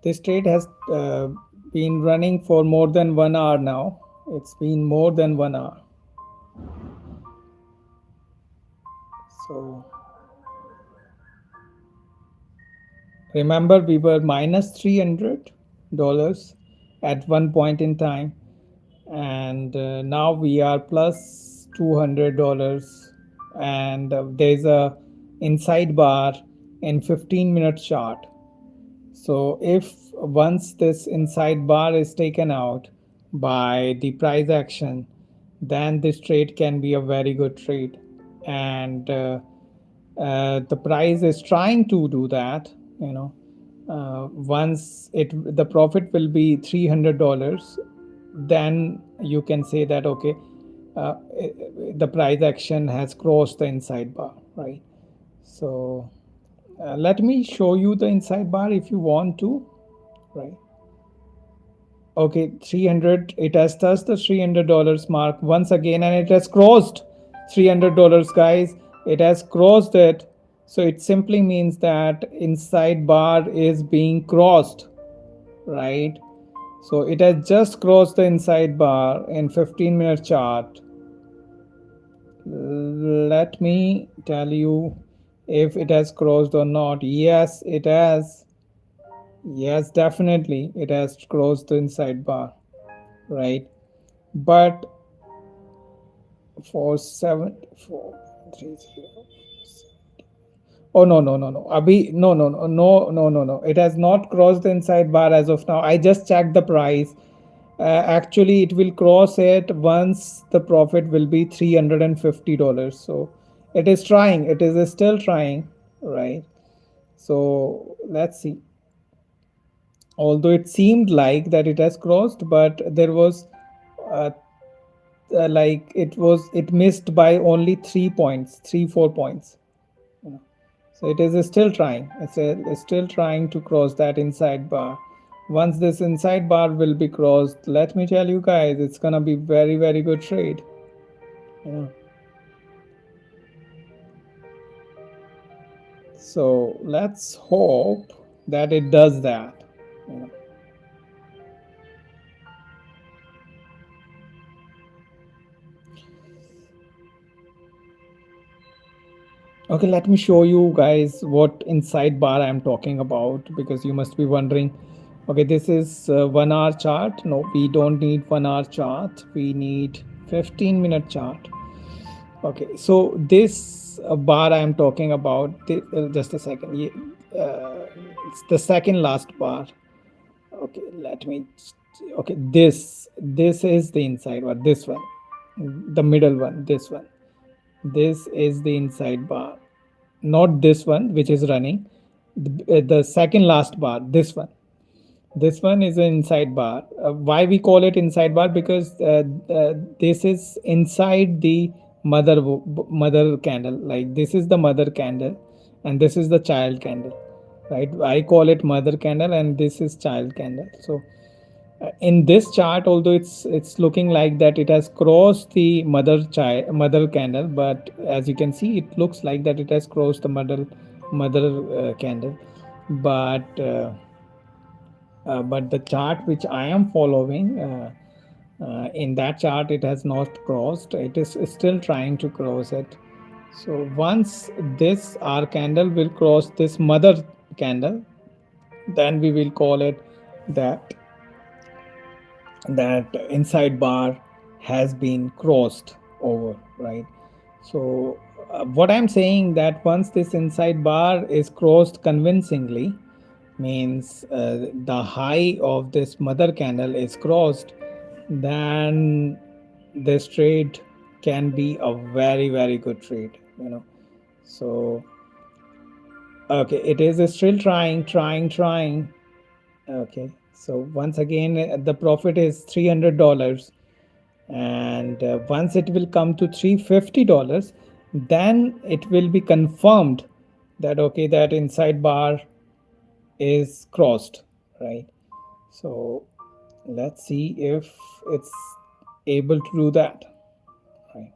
This trade has been running for more than 1 hour now. It's been more than 1 hour. So remember, we were minus $300 at one point in time, and now we are plus $200, and there's a inside bar in 15-minute chart. So if once this inside bar is taken out by the price action, then this trade can be a very good trade. And the price is trying to do that, you know. Once the profit will be $300, then you can say that okay, uh, the price action has crossed the inside bar, right? So let me show you the inside bar if you want to, right? Okay, 300, it has touched the $300 mark once again, and it has crossed $300, guys. It has crossed it. So it simply means that inside bar is being crossed, right? So it has just crossed the inside bar in 15-minute chart. Let me tell you if it has crossed or not. Yes, it has. Yes, definitely it has crossed the inside bar, right? But for 7430. Oh no, no, no, no, Abhi, no, no, no, no, no, no, no, it has not crossed the inside bar as of now. I just checked the price. Actually it will cross it once the profit will be $350. So it is trying, it is still trying, right? So let's see. Although it seemed like that it has crossed, but there was uh, like it missed by only 3 points, 3 4 points, you know. So it is still trying, it's still trying to cross that inside bar. Once this inside bar will be crossed, let me tell you guys, it's gonna be very, very good trade, you know. So let's hope that it does that, you know. Okay, let me show you guys what inside bar I'm talking about, because you must be wondering. Okay, this is 1 hour chart. No, we don't need 1 hour chart. We need 15-minute chart. Okay, so this bar I'm talking about, just a second. It's the second last bar. Okay, let me. Okay, this is the inside bar. This one, the middle one. This one. This is the inside bar, not this one which is running. The second last bar, this one is an inside bar. Why we call it inside bar? Because this is inside the mother candle. Like this is the mother candle, and this is the child candle, right? I call it mother candle, and this is child candle. So in this chart, although it's looking like that it has crossed the mother candle, but as you can see, it looks like that it has crossed the mother candle. But but the chart which I am following, in that chart it has not crossed. It is still trying to cross it. So once this R candle will cross this mother candle, then we will call it that that inside bar has been crossed over, right? So what I'm saying that once this inside bar is crossed convincingly, means the high of this mother candle is crossed, then this trade can be a very very good trade, you know. So okay, it is still trying. Okay, so once again the profit is $300, and once it will come to $350, then it will be confirmed that okay, that inside bar is crossed, right? So let's see if it's able to do that, right?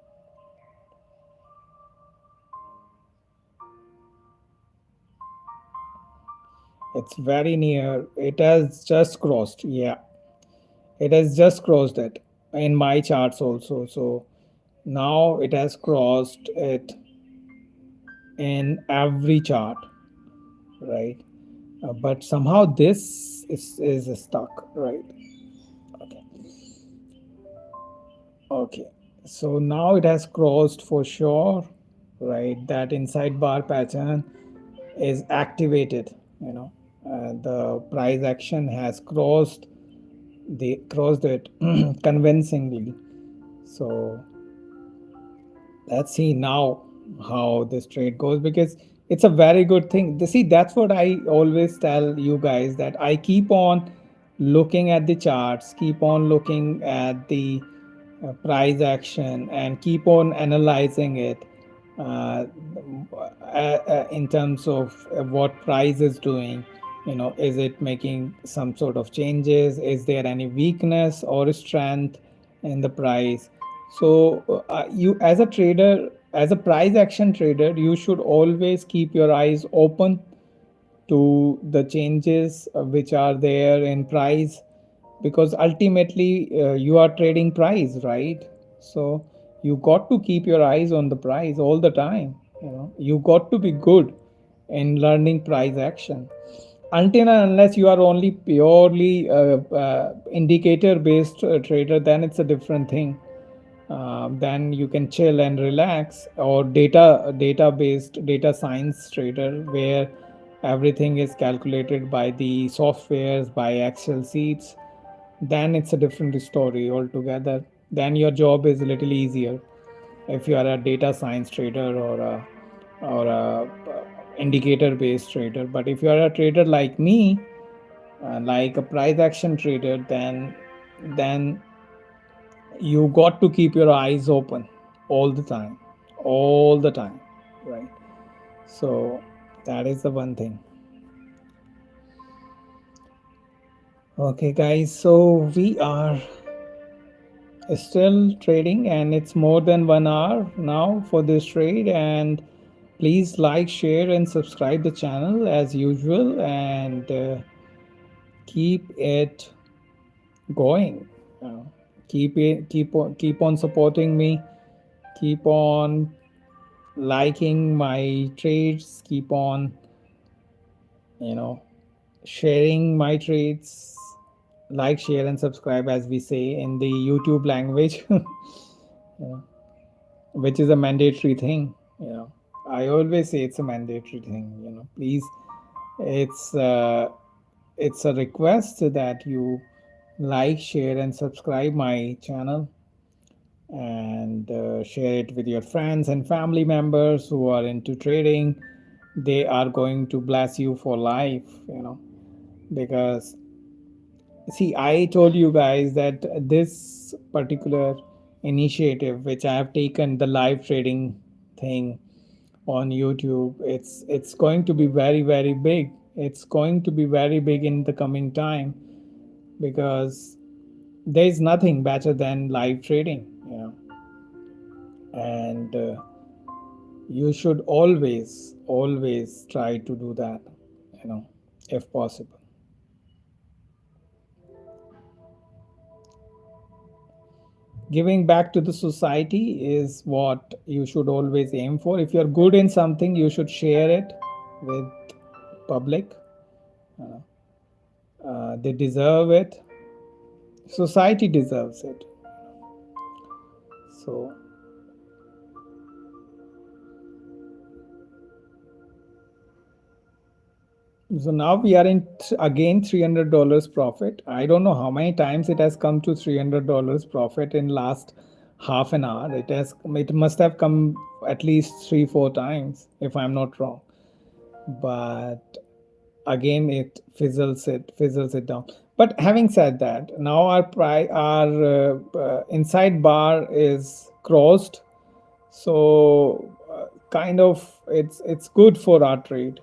It's very near, it has just crossed, yeah, it has just crossed it in my charts also. So now it has crossed it in every chart, right? But somehow this is stuck, right? Okay. Okay, so now it has crossed for sure, right? That inside bar pattern is activated, you know. The price action has crossed it convincingly. So let's see now how this trade goes, because it's a very good thing. See, that's what I always tell you guys, that I keep on looking at the charts, keep on looking at the price action, and keep on analyzing it uh, in terms of what price is doing. You know, is it making some sort of changes? Is there any weakness or strength in the price? So you, as a trader, as a price action trader, you should always keep your eyes open to the changes which are there in price, because ultimately you are trading price, right? So you got to keep your eyes on the price all the time. You know, you got to be good in learning price action. Until and unless you are only purely indicator based trader, then it's a different thing. Then you can chill and relax, or data based data science trader, where everything is calculated by the softwares, by excel sheets. Then it's a different story altogether. Then your job is a little easier if you are a data science trader, or a indicator based trader. But if you are a trader like me, like a price action trader, then you got to keep your eyes open all the time, right? So that is the one thing. Okay guys, so we are still trading, and it's more than 1 hour now for this trade. And please like, share, and subscribe the channel as usual, and keep it going. uh, keep on supporting me, keep on liking my trades, keep on, you know, sharing my trades. Like, share, and subscribe, as we say in the YouTube language. Yeah, which is a mandatory thing, you know. I always say it's a mandatory thing, you know. Please, it's it's a request that you like, share, and subscribe my channel, and share it with your friends and family members who are into trading. They are going to bless you for life, you know. Because see, I told you guys that this particular initiative which I have taken, the live trading thing on YouTube, it's going to be very very big. It's going to be very big in the coming time, because there is nothing better than live trading, you know. And you should always try to do that, you know, if possible. Giving back to the society is what you should always aim for. If you're good in something, you should share it with public. They deserve it. Society deserves it. So now we are in again $300 profit. I don't know how many times it has come to $300 profit in last half an hour. It must have come at least 3 4 times if I'm not wrong. But again it fizzles it down. But having said that, now our inside bar is crossed. So kind of it's good for our trade,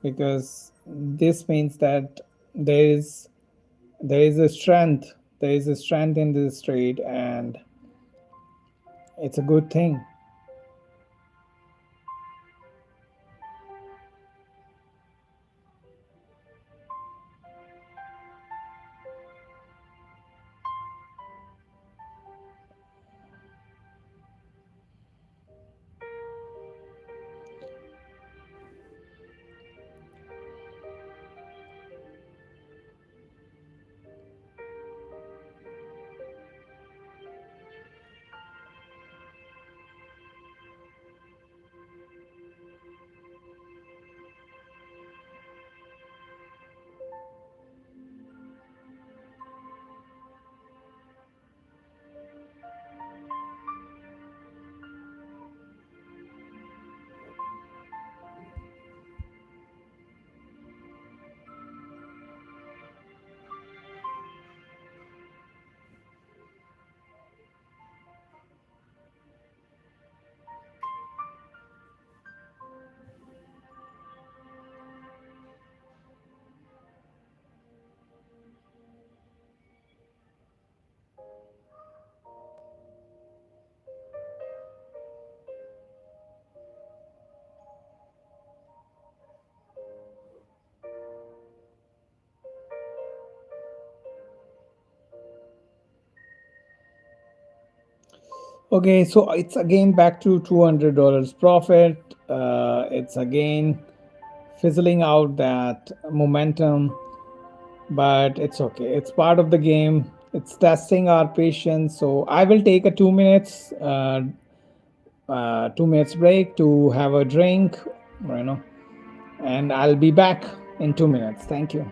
because this means that there is there is a strength there is a strength in this trade, and it's a good thing. Okay, so it's again back to $200 profit. It's again fizzling out that momentum, but it's okay. It's part of the game. It's testing our patience. So I will take a 2 minutes break to have a drink, you know, and I'll be back in 2 minutes. Thank you.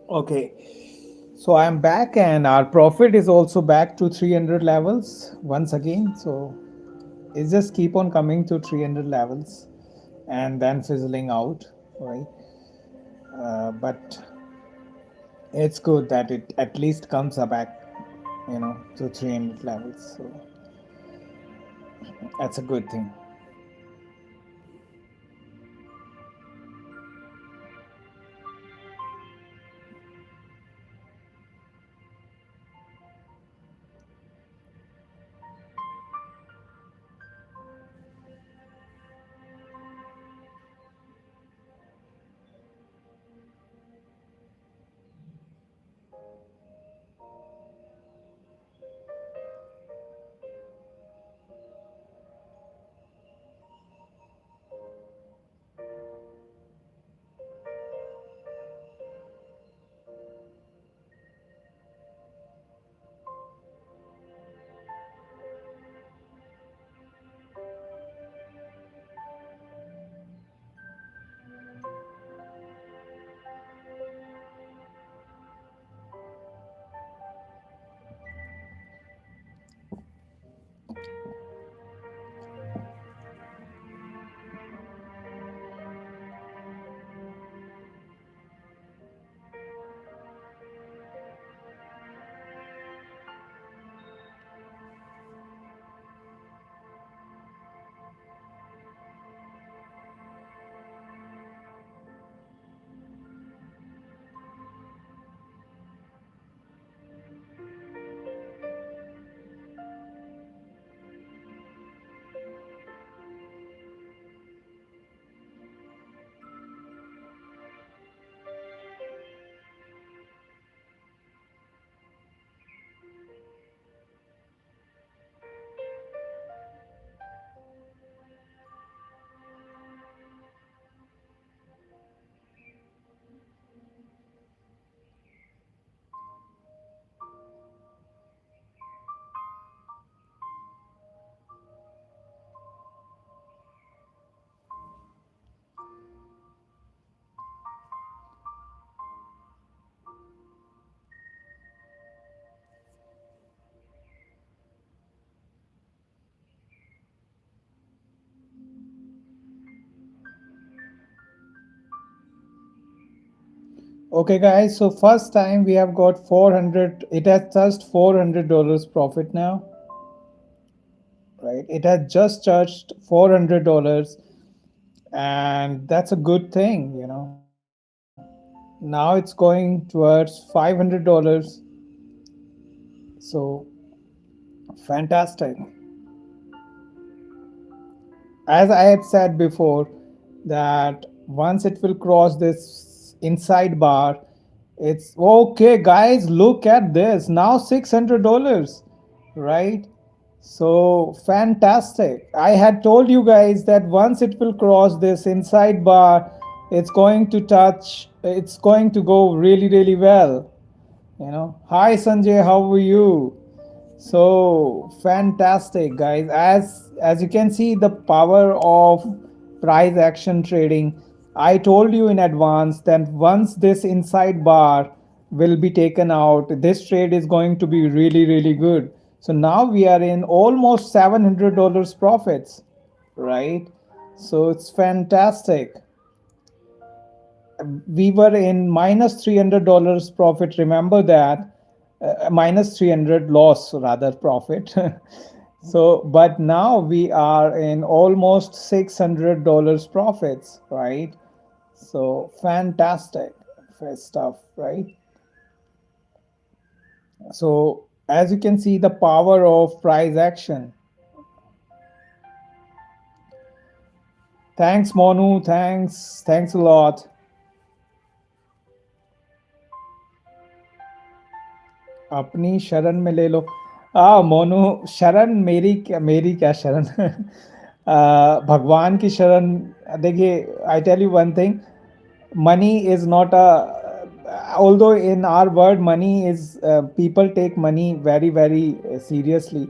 Okay, so I'm back, and our profit is also back to 300 levels once again. So it just keep on coming to 300 levels and then fizzling out, right? But it's good that it at least comes back, to 300 levels. So that's a good thing. Okay, guys. So first time we have got 400. It has touched $400 profit now, right? It has just touched $400, and that's a good thing. Now it's going towards $500. So fantastic. As I had said before, that once it will cross this inside bar, it's okay, guys. Look at this now, $600, right? So fantastic. I had told you guys that once it will cross this inside bar, it's going to go really, really well. Hi Sanjay, how are you? So fantastic, guys. As you can see, the power of price action trading. I told you in advance that once this inside bar will be taken out, this trade is going to be really, really good. So now we are in almost $700 profits, right? So it's fantastic. We were in minus $300 profit. Remember that, minus 300 loss, rather, profit. So but now we are in almost $600 profits, right? So fantastic stuff, right? So as you can see, the power of price action. Thanks Monu, thanks a lot. अपनी शरण में ले लो। मोनू, शरण मेरी क्या शरण। भगवान की शरण। देखिए, I tell you one thing, money is not a, although in our world money is, people take money very, very seriously,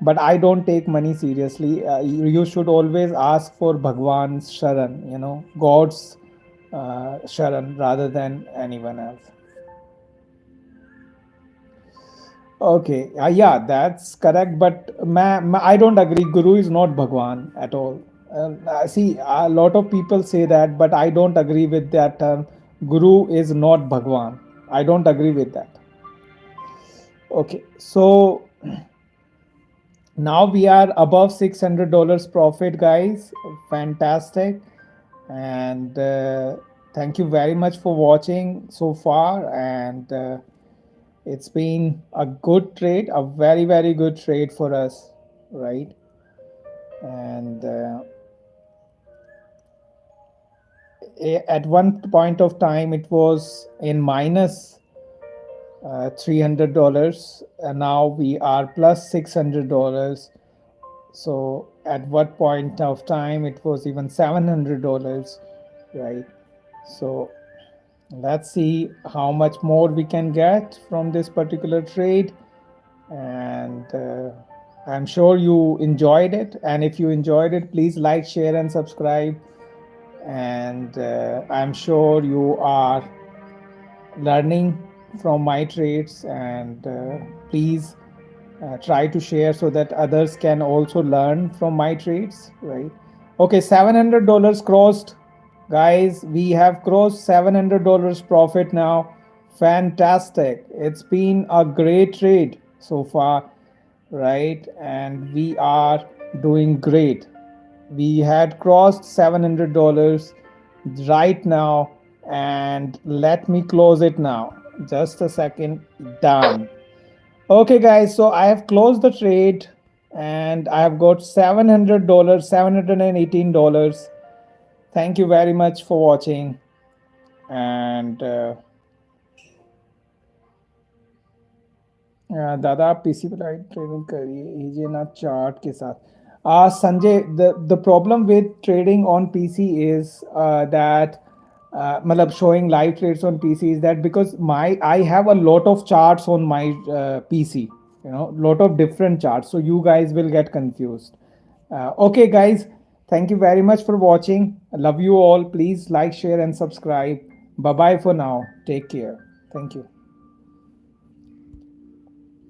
but I don't take money seriously. You should always ask for Bhagwan's sharan, God's sharan, rather than anyone else. Okay, yeah, that's correct. But I don't agree. Guru is not Bhagwan at all. See, a lot of people say that, but I don't agree with that term. Guru is not Bhagwan. I don't agree with that. Okay, so now we are above $600 profit, guys. Fantastic. And thank you very much for watching so far. And it's been a good trade, a very, very good trade for us, right? And at one point of time, it was in minus $300, and now we are plus $600. So at what point of time it was even $700, right? So let's see how much more we can get from this particular trade. And I'm sure you enjoyed it, and if you enjoyed it, please like, share and subscribe. And I'm sure you are learning from my trades, and please try to share so that others can also learn from my trades, right? Okay, $700 crossed, guys. We have crossed $700 profit now. Fantastic. It's been a great trade so far, right? And we are doing great. We had crossed $700 right now, and let me close it now. Just a second. Done. Okay, guys, so I have closed the trade, and I have got $700, $718. Thank you very much for watching. And दादा, आप PC पे live trading करिए, कीजिए ना chart के साथ। Sanjay, the problem with trading on PC is that मतलब showing live trades on PC is that because I have a lot of charts on my PC, lot of different charts, so you guys will get confused. Okay, guys, thank you very much for watching. I love you all. Please like, share and subscribe. Bye bye for now. Take care. Thank you.